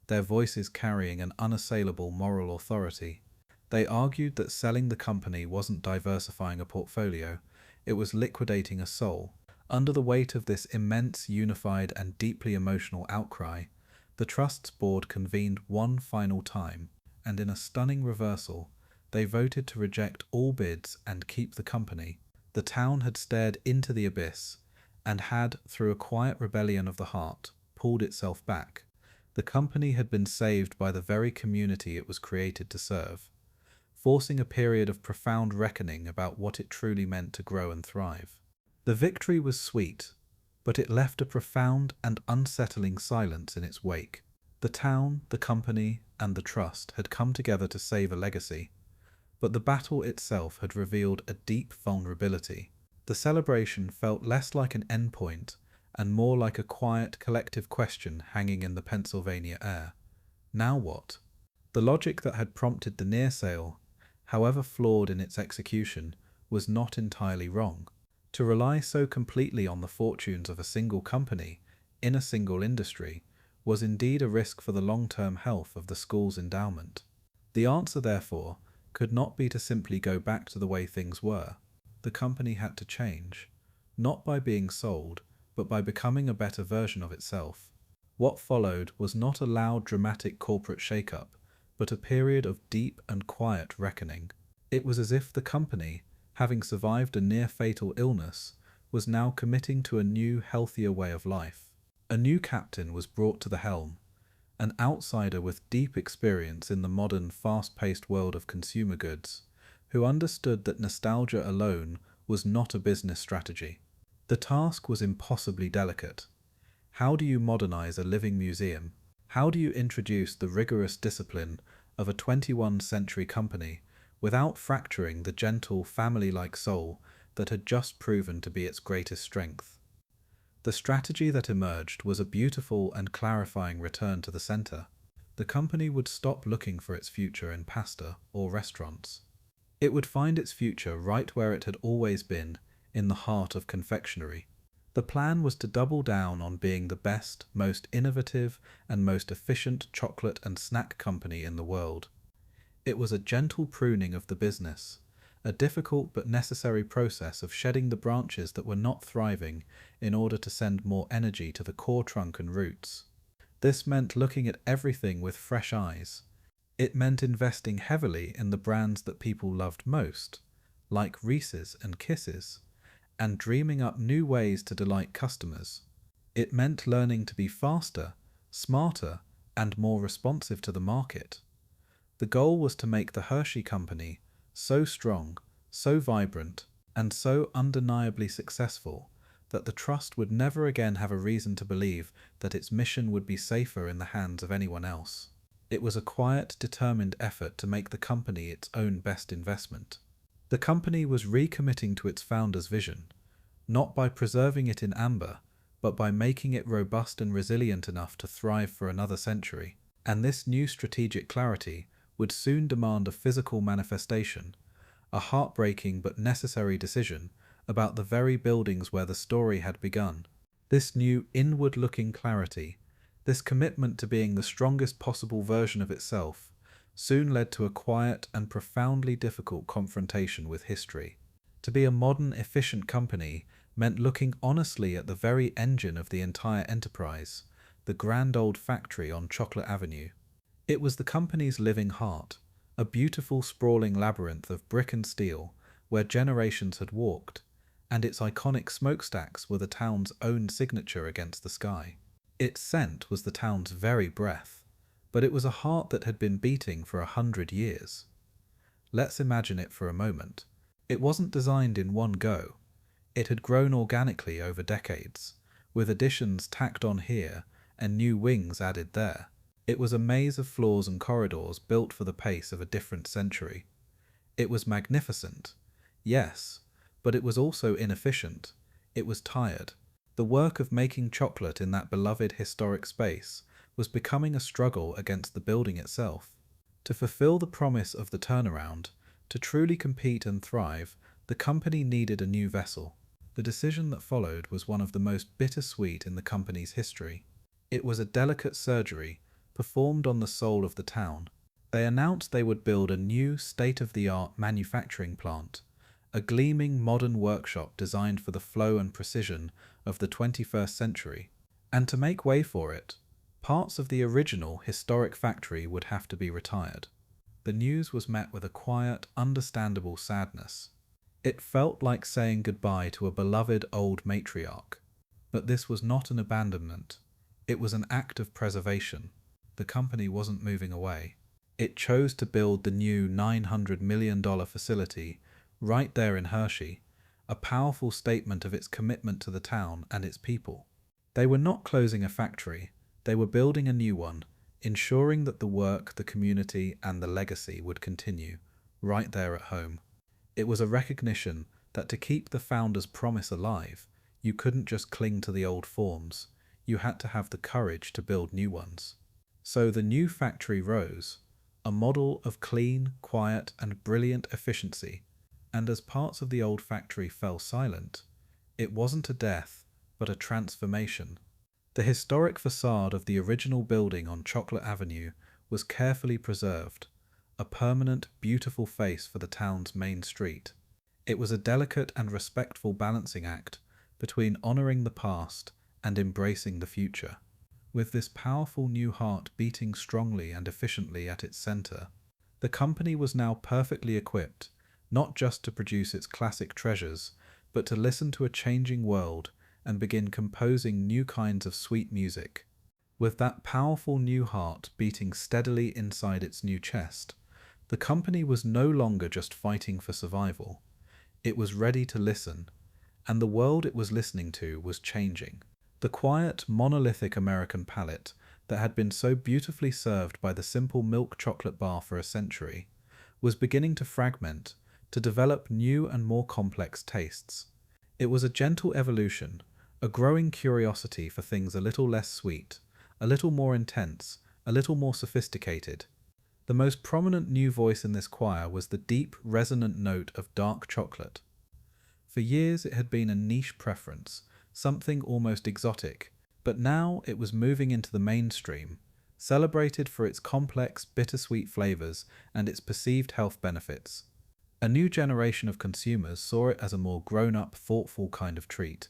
their voices carrying an unassailable moral authority. They argued that selling the company wasn't diversifying a portfolio, it was liquidating a soul. Under the weight of this immense, unified, and deeply emotional outcry, the Trust's board convened one final time, and in a stunning reversal, they voted to reject all bids and keep the company. The town had stared into the abyss, and had, through a quiet rebellion of the heart, pulled itself back. The company had been saved by the very community it was created to serve, forcing a period of profound reckoning about what it truly meant to grow and thrive. The victory was sweet, but it left a profound and unsettling silence in its wake. The town, the company, and the trust had come together to save a legacy, but the battle itself had revealed a deep vulnerability. The celebration felt less like an endpoint and more like a quiet, collective question hanging in the Pennsylvania air. Now what? The logic that had prompted the near sale, however flawed in its execution, was not entirely wrong. To rely so completely on the fortunes of a single company, in a single industry, was indeed a risk for the long-term health of the school's endowment. The answer, therefore, could not be to simply go back to the way things were. The company had to change, not by being sold, but by becoming a better version of itself. What followed was not a loud, dramatic corporate shake-up, but a period of deep and quiet reckoning. It was as if the company, having survived a near-fatal illness, was now committing to a new, healthier way of life. A new captain was brought to the helm, an outsider with deep experience in the modern, fast-paced world of consumer goods, who understood that nostalgia alone was not a business strategy. The task was impossibly delicate. How do you modernize a living museum? How do you introduce the rigorous discipline of a 21st century company without fracturing the gentle, family-like soul that had just proven to be its greatest strength? The strategy that emerged was a beautiful and clarifying return to the center. The company would stop looking for its future in pasta or restaurants. It would find its future right where it had always been, in the heart of confectionery. The plan was to double down on being the best, most innovative, and most efficient chocolate and snack company in the world. It was a gentle pruning of the business, a difficult but necessary process of shedding the branches that were not thriving in order to send more energy to the core trunk and roots. This meant looking at everything with fresh eyes. It meant investing heavily in the brands that people loved most, like Reese's and Kisses, and dreaming up new ways to delight customers. It meant learning to be faster, smarter, and more responsive to the market. The goal was to make the Hershey company so strong, so vibrant, and so undeniably successful that the trust would never again have a reason to believe that its mission would be safer in the hands of anyone else. It was a quiet, determined effort to make the company its own best investment. The company was recommitting to its founder's vision, not by preserving it in amber, but by making it robust and resilient enough to thrive for another century. And this new strategic clarity would soon demand a physical manifestation, a heartbreaking but necessary decision about the very buildings where the story had begun. This new inward-looking clarity, this commitment to being the strongest possible version of itself, soon led to a quiet and profoundly difficult confrontation with history. To be a modern, efficient company meant looking honestly at the very engine of the entire enterprise, the grand old factory on Chocolate Avenue. It was the company's living heart, a beautiful sprawling labyrinth of brick and steel where generations had walked, and its iconic smokestacks were the town's own signature against the sky. Its scent was the town's very breath, but it was a heart that had been beating for 100 years. Let's imagine it for a moment. It wasn't designed in one go. It had grown organically over decades, with additions tacked on here and new wings added there. It was a maze of floors and corridors built for the pace of a different century. It was magnificent, yes, but it was also inefficient. It was tired. The work of making chocolate in that beloved historic space was becoming a struggle against the building itself. To fulfill the promise of the turnaround, to truly compete and thrive, the company needed a new vessel. The decision that followed was one of the most bittersweet in the company's history. It was a delicate surgery performed on the soul of the town. They announced they would build a new state-of-the-art manufacturing plant, a gleaming modern workshop designed for the flow and precision of the 21st century. And to make way for it, parts of the original historic factory would have to be retired. The news was met with a quiet, understandable sadness. It felt like saying goodbye to a beloved old matriarch. But this was not an abandonment. It was an act of preservation. The company wasn't moving away. It chose to build the new $900 million facility right there in Hershey, a powerful statement of its commitment to the town and its people. They were not closing a factory, they were building a new one, ensuring that the work, the community, and the legacy would continue, right there at home. It was a recognition that to keep the founder's promise alive, you couldn't just cling to the old forms, you had to have the courage to build new ones. So the new factory rose, a model of clean, quiet, and brilliant efficiency, and as parts of the old factory fell silent, it wasn't a death, but a transformation. The historic facade of the original building on Chocolate Avenue was carefully preserved, a a permanent, beautiful face for the town's main street. It was a delicate and respectful balancing act between honoring the past and embracing the future. With this powerful new heart beating strongly and efficiently at its center, the company was now perfectly equipped, not just to produce its classic treasures, but to listen to a changing world and begin composing new kinds of sweet music. With that powerful new heart beating steadily inside its new chest, the company was no longer just fighting for survival. It was ready to listen, and the world it was listening to was changing. The quiet, monolithic American palate that had been so beautifully served by the simple milk chocolate bar for a century was beginning to fragment, to develop new and more complex tastes. It was a gentle evolution, a growing curiosity for things a little less sweet, a little more intense, a little more sophisticated. The most prominent new voice in this choir was the deep, resonant note of dark chocolate. For years it had been a niche preference, something almost exotic, but now it was moving into the mainstream, celebrated for its complex, bittersweet flavors and its perceived health benefits. A new generation of consumers saw it as a more grown-up, thoughtful kind of treat,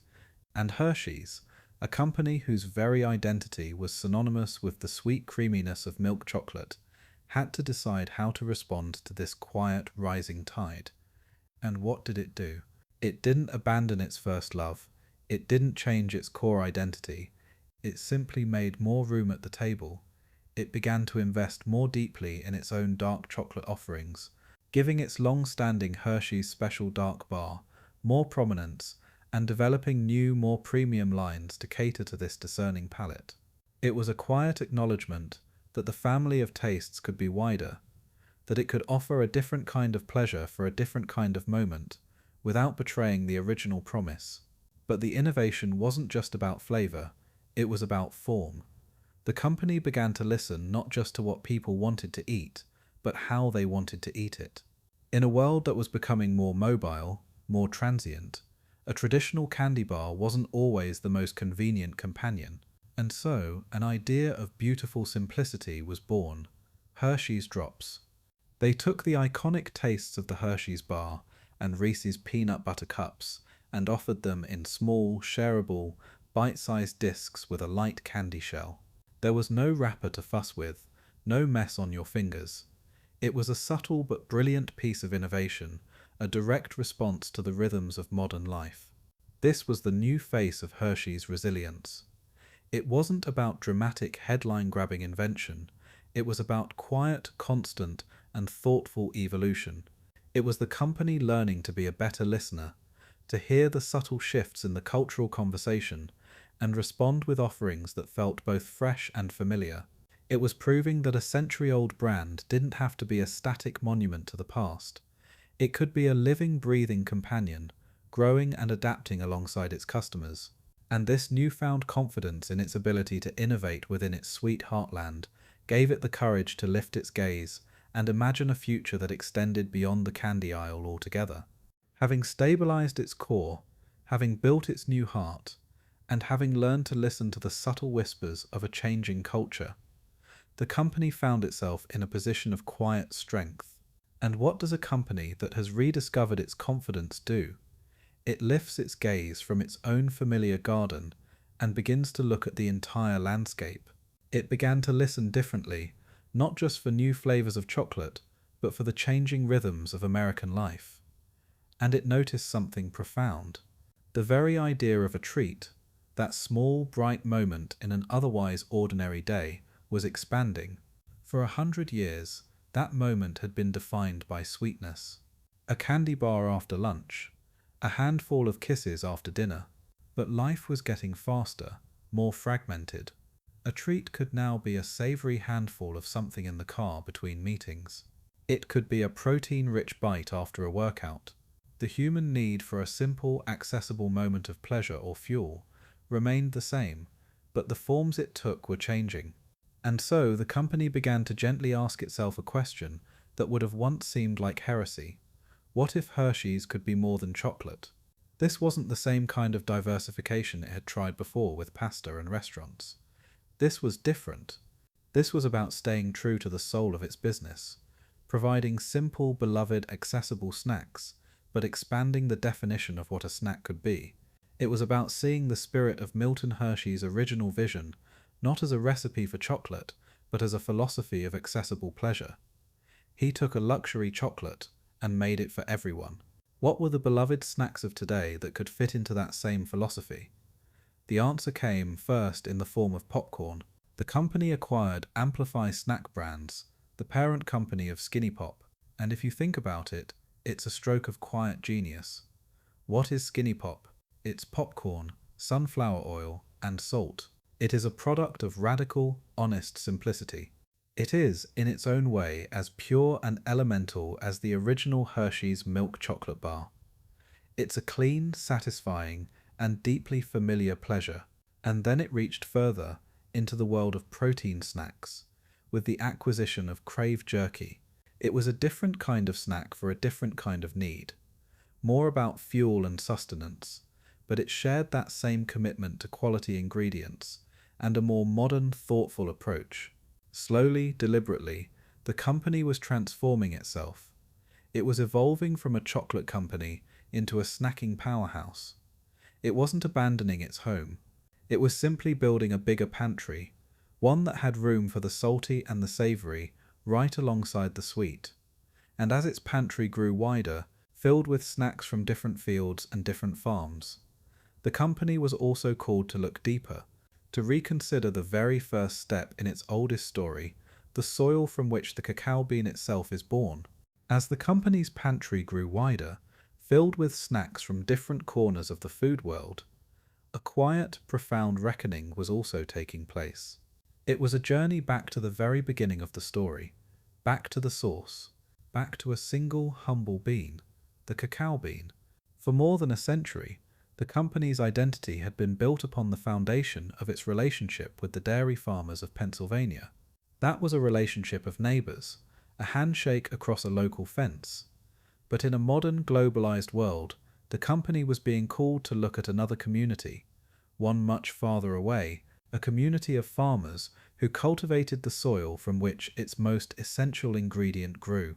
and Hershey's, a company whose very identity was synonymous with the sweet creaminess of milk chocolate, had to decide how to respond to this quiet, rising tide. And what did it do? It didn't abandon its first love. It didn't change its core identity. It simply made more room at the table. It began to invest more deeply in its own dark chocolate offerings, giving its long-standing Hershey's Special Dark Bar more prominence and developing new, more premium lines to cater to this discerning palate. It was a quiet acknowledgement that the family of tastes could be wider, that it could offer a different kind of pleasure for a different kind of moment, without betraying the original promise. But the innovation wasn't just about flavor, it was about form. The company began to listen not just to what people wanted to eat, but how they wanted to eat it. In a world that was becoming more mobile, more transient, a traditional candy bar wasn't always the most convenient companion. And so, an idea of beautiful simplicity was born: Hershey's Drops. They took the iconic tastes of the Hershey's bar and Reese's peanut butter cups and offered them in small, shareable, bite-sized discs with a light candy shell. There was no wrapper to fuss with, no mess on your fingers. It was a subtle but brilliant piece of innovation, a direct response to the rhythms of modern life. This was the new face of Hershey's resilience. It wasn't about dramatic, headline-grabbing invention. It was about quiet, constant, and thoughtful evolution. It was the company learning to be a better listener, to hear the subtle shifts in the cultural conversation, and respond with offerings that felt both fresh and familiar. It was proving that a century-old brand didn't have to be a static monument to the past. It could be a living, breathing companion, growing and adapting alongside its customers. And this newfound confidence in its ability to innovate within its sweet heartland gave it the courage to lift its gaze and imagine a future that extended beyond the candy aisle altogether. Having stabilized its core, having built its new heart, and having learned to listen to the subtle whispers of a changing culture, the company found itself in a position of quiet strength. And what does a company that has rediscovered its confidence do? It lifts its gaze from its own familiar garden and begins to look at the entire landscape. It began to listen differently, not just for new flavors of chocolate, but for the changing rhythms of American life. And it noticed something profound. The very idea of a treat, that small, bright moment in an otherwise ordinary day, was expanding. For 100 years, that moment had been defined by sweetness. A candy bar after lunch, a handful of kisses after dinner. But life was getting faster, more fragmented. A treat could now be a savory handful of something in the car between meetings. It could be a protein-rich bite after a workout. The human need for a simple, accessible moment of pleasure or fuel remained the same, but the forms it took were changing. And so the company began to gently ask itself a question that would have once seemed like heresy. What if Hershey's could be more than chocolate? This wasn't the same kind of diversification it had tried before with pasta and restaurants. This was different. This was about staying true to the soul of its business, providing simple, beloved, accessible snacks, but expanding the definition of what a snack could be. It was about seeing the spirit of Milton Hershey's original vision, not as a recipe for chocolate, but as a philosophy of accessible pleasure. He took a luxury chocolate and made it for everyone. What were the beloved snacks of today that could fit into that same philosophy? The answer came first in the form of popcorn. The company acquired Amplify Snack Brands, the parent company of Skinny Pop, and if you think about it, it's a stroke of quiet genius. What is Skinny Pop? It's popcorn, sunflower oil, and salt. It is a product of radical, honest simplicity. It is, in its own way, as pure and elemental as the original Hershey's milk chocolate bar. It's a clean, satisfying, and deeply familiar pleasure. And then it reached further into the world of protein snacks, with the acquisition of Crave Jerky. It was a different kind of snack for a different kind of need, more about fuel and sustenance, but it shared that same commitment to quality ingredients and a more modern, thoughtful approach. Slowly, deliberately, the company was transforming itself. It was evolving from a chocolate company into a snacking powerhouse. It wasn't abandoning its home. It was simply building a bigger pantry, one that had room for the salty and the savory right alongside the sweet. And as its pantry grew wider, filled with snacks from different fields and different farms, the company was also called to look deeper, to reconsider the very first step in its oldest story, the soil from which the cacao bean itself is born. As the company's pantry grew wider, filled with snacks from different corners of the food world, a quiet, profound reckoning was also taking place. It was a journey back to the very beginning of the story, back to the source, back to a single, humble bean, the cacao bean. For more than a century, the company's identity had been built upon the foundation of its relationship with the dairy farmers of Pennsylvania. That was a relationship of neighbors, a handshake across a local fence. But in a modern, globalized world, the company was being called to look at another community, one much farther away, a community of farmers who cultivated the soil from which its most essential ingredient grew.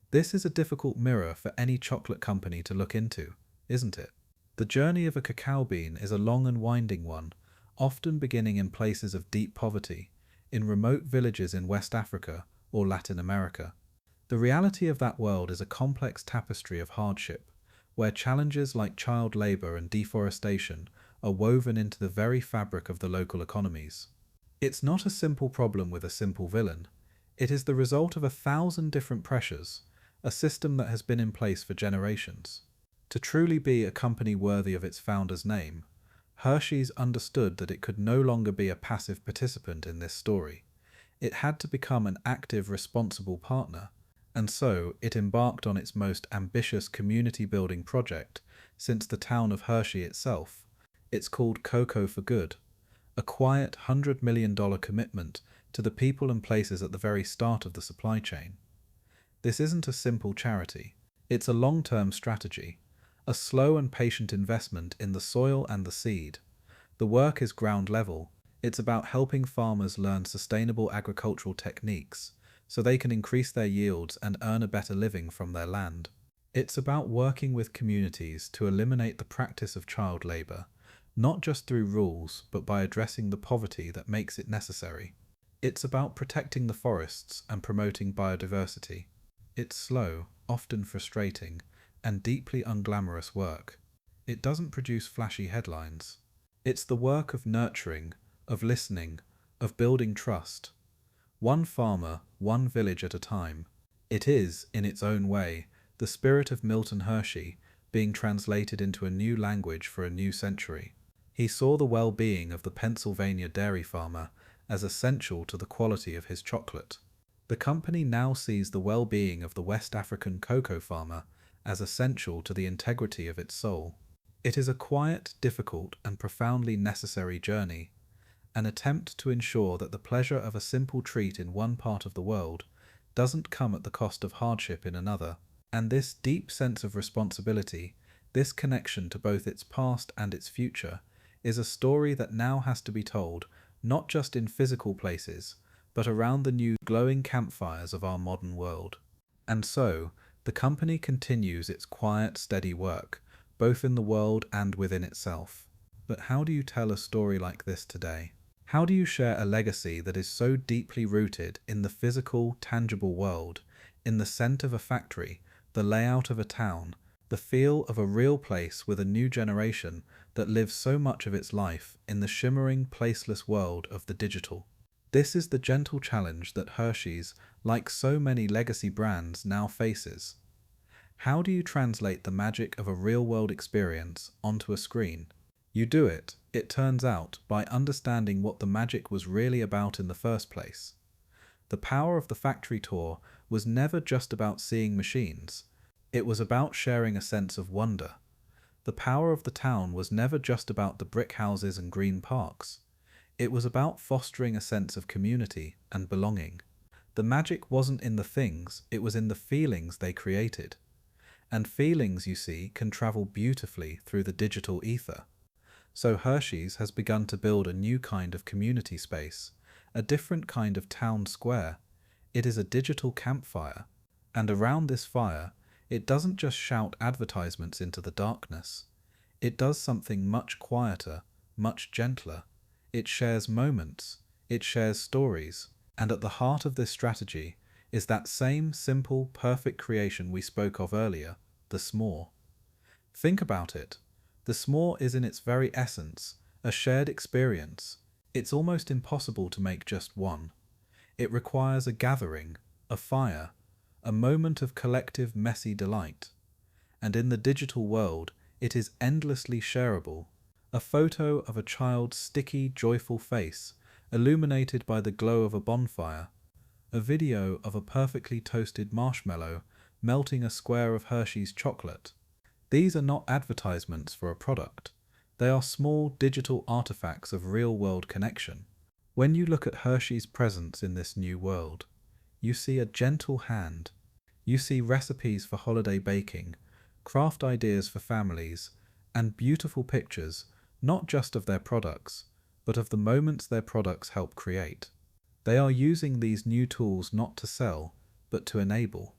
This is a difficult mirror for any chocolate company to look into, isn't it? The journey of a cacao bean is a long and winding one, often beginning in places of deep poverty, in remote villages in West Africa or Latin America. The reality of that world is a complex tapestry of hardship, where challenges like child labor and deforestation are woven into the very fabric of the local economies. It's not a simple problem with a simple villain. It is the result of 1,000 different pressures, a system that has been in place for generations. To truly be a company worthy of its founder's name, Hershey's understood that it could no longer be a passive participant in this story. It had to become an active, responsible partner, and so it embarked on its most ambitious community-building project since the town of Hershey itself. It's called Cocoa for Good, a quiet $100 million commitment to the people and places at the very start of the supply chain. This isn't a simple charity. It's a long-term strategy, a slow and patient investment in the soil and the seed. The work is ground level. It's about helping farmers learn sustainable agricultural techniques so they can increase their yields and earn a better living from their land. It's about working with communities to eliminate the practice of child labor, not just through rules, but by addressing the poverty that makes it necessary. It's about protecting the forests and promoting biodiversity. It's slow, often frustrating, and deeply unglamorous work. It doesn't produce flashy headlines. It's the work of nurturing, of listening, of building trust. One farmer, one village at a time. It is, in its own way, the spirit of Milton Hershey being translated into a new language for a new century. He saw the well-being of the Pennsylvania dairy farmer as essential to the quality of his chocolate. The company now sees the well-being of the West African cocoa farmer as essential to the integrity of its soul. It is a quiet, difficult, and profoundly necessary journey, an attempt to ensure that the pleasure of a simple treat in one part of the world doesn't come at the cost of hardship in another. And this deep sense of responsibility, this connection to both its past and its future, is a story that now has to be told not just in physical places, but around the new glowing campfires of our modern world. And so, the company continues its quiet, steady work, both in the world and within itself. But how do you tell a story like this today? How do you share a legacy that is so deeply rooted in the physical, tangible world, in the scent of a factory, the layout of a town, the feel of a real place with a new generation that lives so much of its life in the shimmering, placeless world of the digital? This is the gentle challenge that Hershey's, like so many legacy brands, now faces. How do you translate the magic of a real-world experience onto a screen? You do it, it turns out, by understanding what the magic was really about in the first place. The power of the factory tour was never just about seeing machines. It was about sharing a sense of wonder. The power of the town was never just about the brick houses and green parks. It was about fostering a sense of community and belonging. The magic wasn't in the things, it was in the feelings they created. And feelings, you see, can travel beautifully through the digital ether. So Hershey's has begun to build a new kind of community space, a different kind of town square. It is a digital campfire, and around this fire, it doesn't just shout advertisements into the darkness. It does something much quieter, much gentler. It shares moments, it shares stories, and at the heart of this strategy is that same simple, perfect creation we spoke of earlier, the s'more. Think about it. The s'more is in its very essence a shared experience. It's almost impossible to make just one. It requires a gathering, a fire, a moment of collective messy delight. And in the digital world, it is endlessly shareable. A photo of a child's sticky, joyful face, illuminated by the glow of a bonfire. A video of a perfectly toasted marshmallow melting a square of Hershey's chocolate. These are not advertisements for a product. They are small digital artifacts of real-world connection. When you look at Hershey's presence in this new world, you see a gentle hand. You see recipes for holiday baking, craft ideas for families, and beautiful pictures, not just of their products, but of the moments their products help create. They are using these new tools not to sell, but to enable.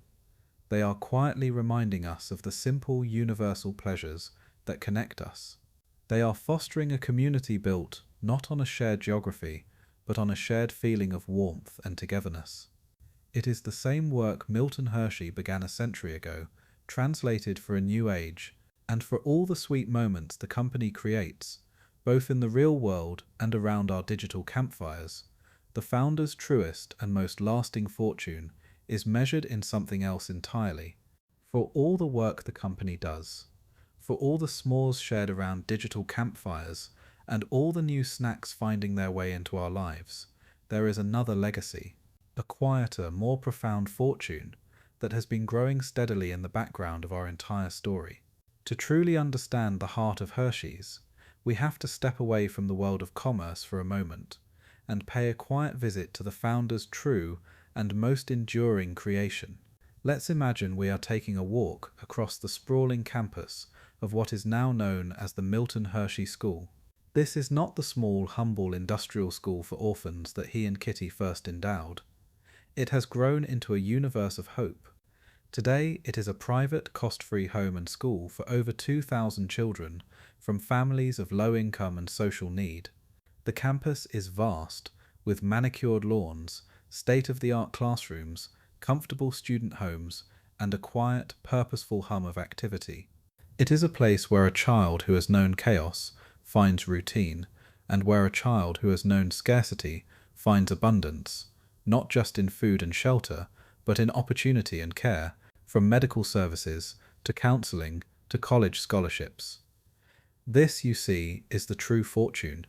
They are quietly reminding us of the simple, universal pleasures that connect us. They are fostering a community built not on a shared geography, but on a shared feeling of warmth and togetherness. It is the same work Milton Hershey began a century ago, translated for a new age, and for all the sweet moments the company creates, both in the real world and around our digital campfires. The founder's truest and most lasting fortune is measured in something else entirely. For all the work the company does, for all the s'mores shared around digital campfires, and all the new snacks finding their way into our lives, there is another legacy, a quieter, more profound fortune that has been growing steadily in the background of our entire story. To truly understand the heart of Hershey's, we have to step away from the world of commerce for a moment and pay a quiet visit to the founder's true and most enduring creation. Let's imagine we are taking a walk across the sprawling campus of what is now known as the Milton Hershey School. This is not the small, humble industrial school for orphans that he and Kitty first endowed. It has grown into a universe of hope. Today, it is a private, cost-free home and school for over 2,000 children from families of low income and social need. The campus is vast, with manicured lawns, state-of-the-art classrooms, comfortable student homes, and a quiet, purposeful hum of activity. It is a place where a child who has known chaos finds routine, and where a child who has known scarcity finds abundance, not just in food and shelter, but in opportunity and care, from medical services to counseling to college scholarships. This, you see, is the true fortune.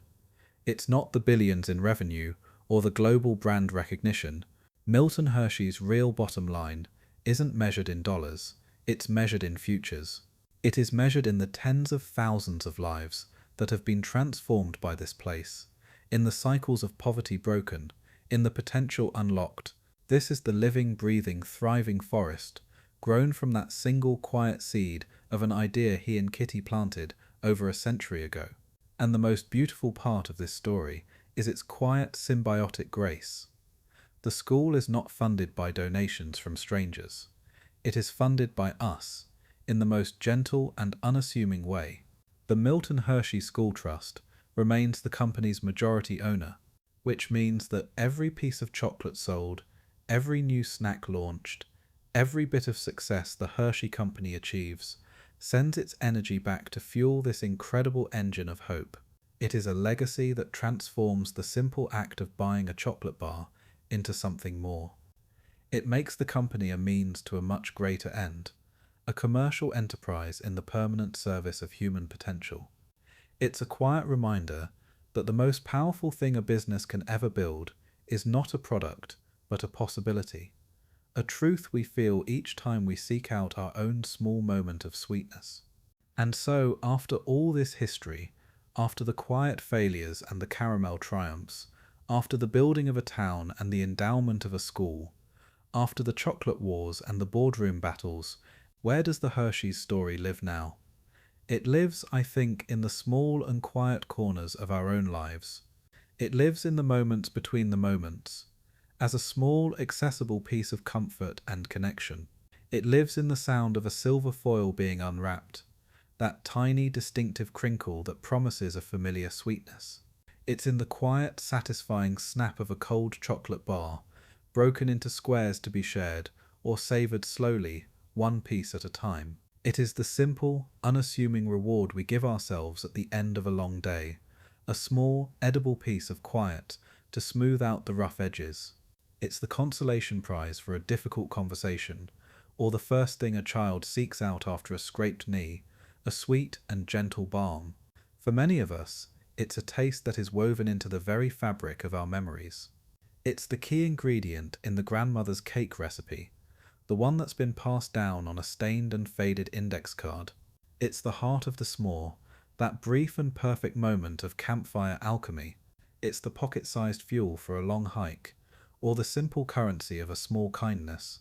It's not the billions in revenue or the global brand recognition. Milton Hershey's real bottom line isn't measured in dollars, it's measured in futures. It is measured in the tens of thousands of lives that have been transformed by this place, in the cycles of poverty broken, in the potential unlocked. This is the living, breathing, thriving forest, grown from that single quiet seed of an idea he and Kitty planted over a century ago. And the most beautiful part of this story is its quiet, symbiotic grace. The school is not funded by donations from strangers. It is funded by us, in the most gentle and unassuming way. The Milton Hershey School Trust remains the company's majority owner, which means that every piece of chocolate sold, every new snack launched, every bit of success the Hershey Company achieves sends its energy back to fuel this incredible engine of hope. It is a legacy that transforms the simple act of buying a chocolate bar into something more. It makes the company a means to a much greater end, a commercial enterprise in the permanent service of human potential. It's a quiet reminder that the most powerful thing a business can ever build is not a product, but a possibility. A truth we feel each time we seek out our own small moment of sweetness. And so, after all this history, after the quiet failures and the caramel triumphs, after the building of a town and the endowment of a school, after the chocolate wars and the boardroom battles, where does the Hershey's story live now? It lives, I think, in the small and quiet corners of our own lives. It lives in the moments between the moments, as a small, accessible piece of comfort and connection. It lives in the sound of a silver foil being unwrapped, that tiny, distinctive crinkle that promises a familiar sweetness. It's in the quiet, satisfying snap of a cold chocolate bar, broken into squares to be shared, or savoured slowly, one piece at a time. It is the simple, unassuming reward we give ourselves at the end of a long day, a small, edible piece of quiet to smooth out the rough edges. It's the consolation prize for a difficult conversation, or the first thing a child seeks out after a scraped knee, a sweet and gentle balm. For many of us, it's a taste that is woven into the very fabric of our memories. It's the key ingredient in the grandmother's cake recipe, the one that's been passed down on a stained and faded index card. It's the heart of the s'more, that brief and perfect moment of campfire alchemy. It's the pocket-sized fuel for a long hike, or the simple currency of a small kindness,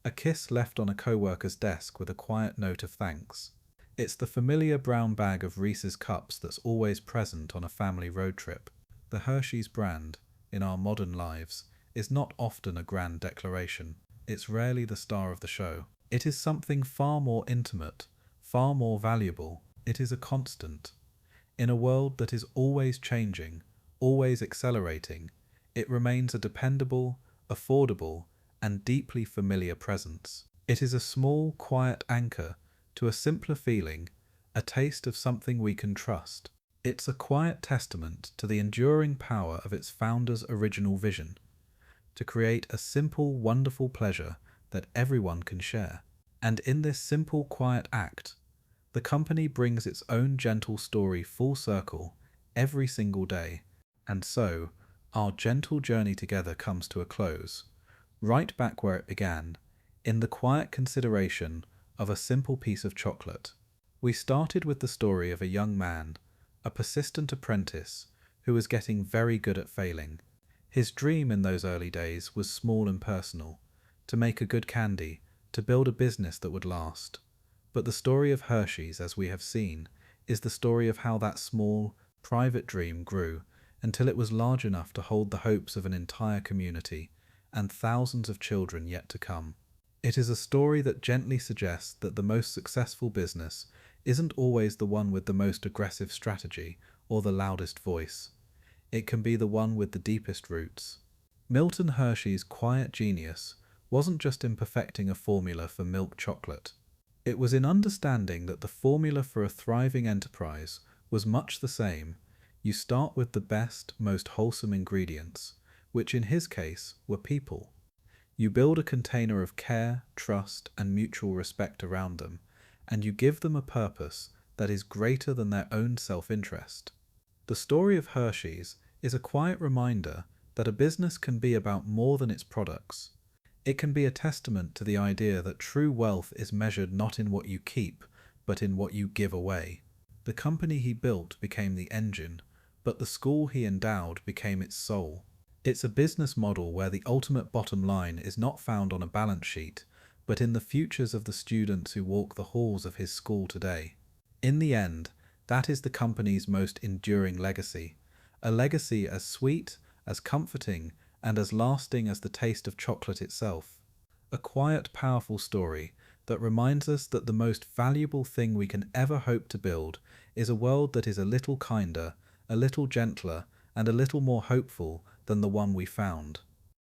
a kiss left on a co-worker's desk with a quiet note of thanks. It's the familiar brown bag of Reese's cups that's always present on a family road trip. The Hershey's brand, in our modern lives, is not often a grand declaration. It's rarely the star of the show. It is something far more intimate, far more valuable. It is a constant. In a world that is always changing, always accelerating, it remains a dependable, affordable, and deeply familiar presence. It is a small, quiet anchor to a simpler feeling, a taste of something we can trust. It's a quiet testament to the enduring power of its founder's original vision, to create a simple, wonderful pleasure that everyone can share. And in this simple, quiet act, the company brings its own gentle story full circle every single day. And so, our gentle journey together comes to a close, right back where it began, in the quiet consideration of a simple piece of chocolate. We started with the story of a young man, a persistent apprentice, who was getting very good at failing. His dream in those early days was small and personal, to make a good candy, to build a business that would last. But the story of Hershey's, as we have seen, is the story of how that small, private dream grew until it was large enough to hold the hopes of an entire community and thousands of children yet to come. It is a story that gently suggests that the most successful business isn't always the one with the most aggressive strategy or the loudest voice. It can be the one with the deepest roots. Milton Hershey's quiet genius wasn't just in perfecting a formula for milk chocolate. It was in understanding that the formula for a thriving enterprise was much the same. You start with the best, most wholesome ingredients, which in his case were people. You build a container of care, trust, and mutual respect around them, and you give them a purpose that is greater than their own self-interest. The story of Hershey's is a quiet reminder that a business can be about more than its products. It can be a testament to the idea that true wealth is measured not in what you keep, but in what you give away. The company he built became the engine, but the school he endowed became its soul. It's a business model where the ultimate bottom line is not found on a balance sheet, but in the futures of the students who walk the halls of his school today. In the end, that is the company's most enduring legacy, a legacy as sweet, as comforting, and as lasting as the taste of chocolate itself. A quiet, powerful story that reminds us that the most valuable thing we can ever hope to build is a world that is a little kinder, a little gentler, and a little more hopeful than the one we found.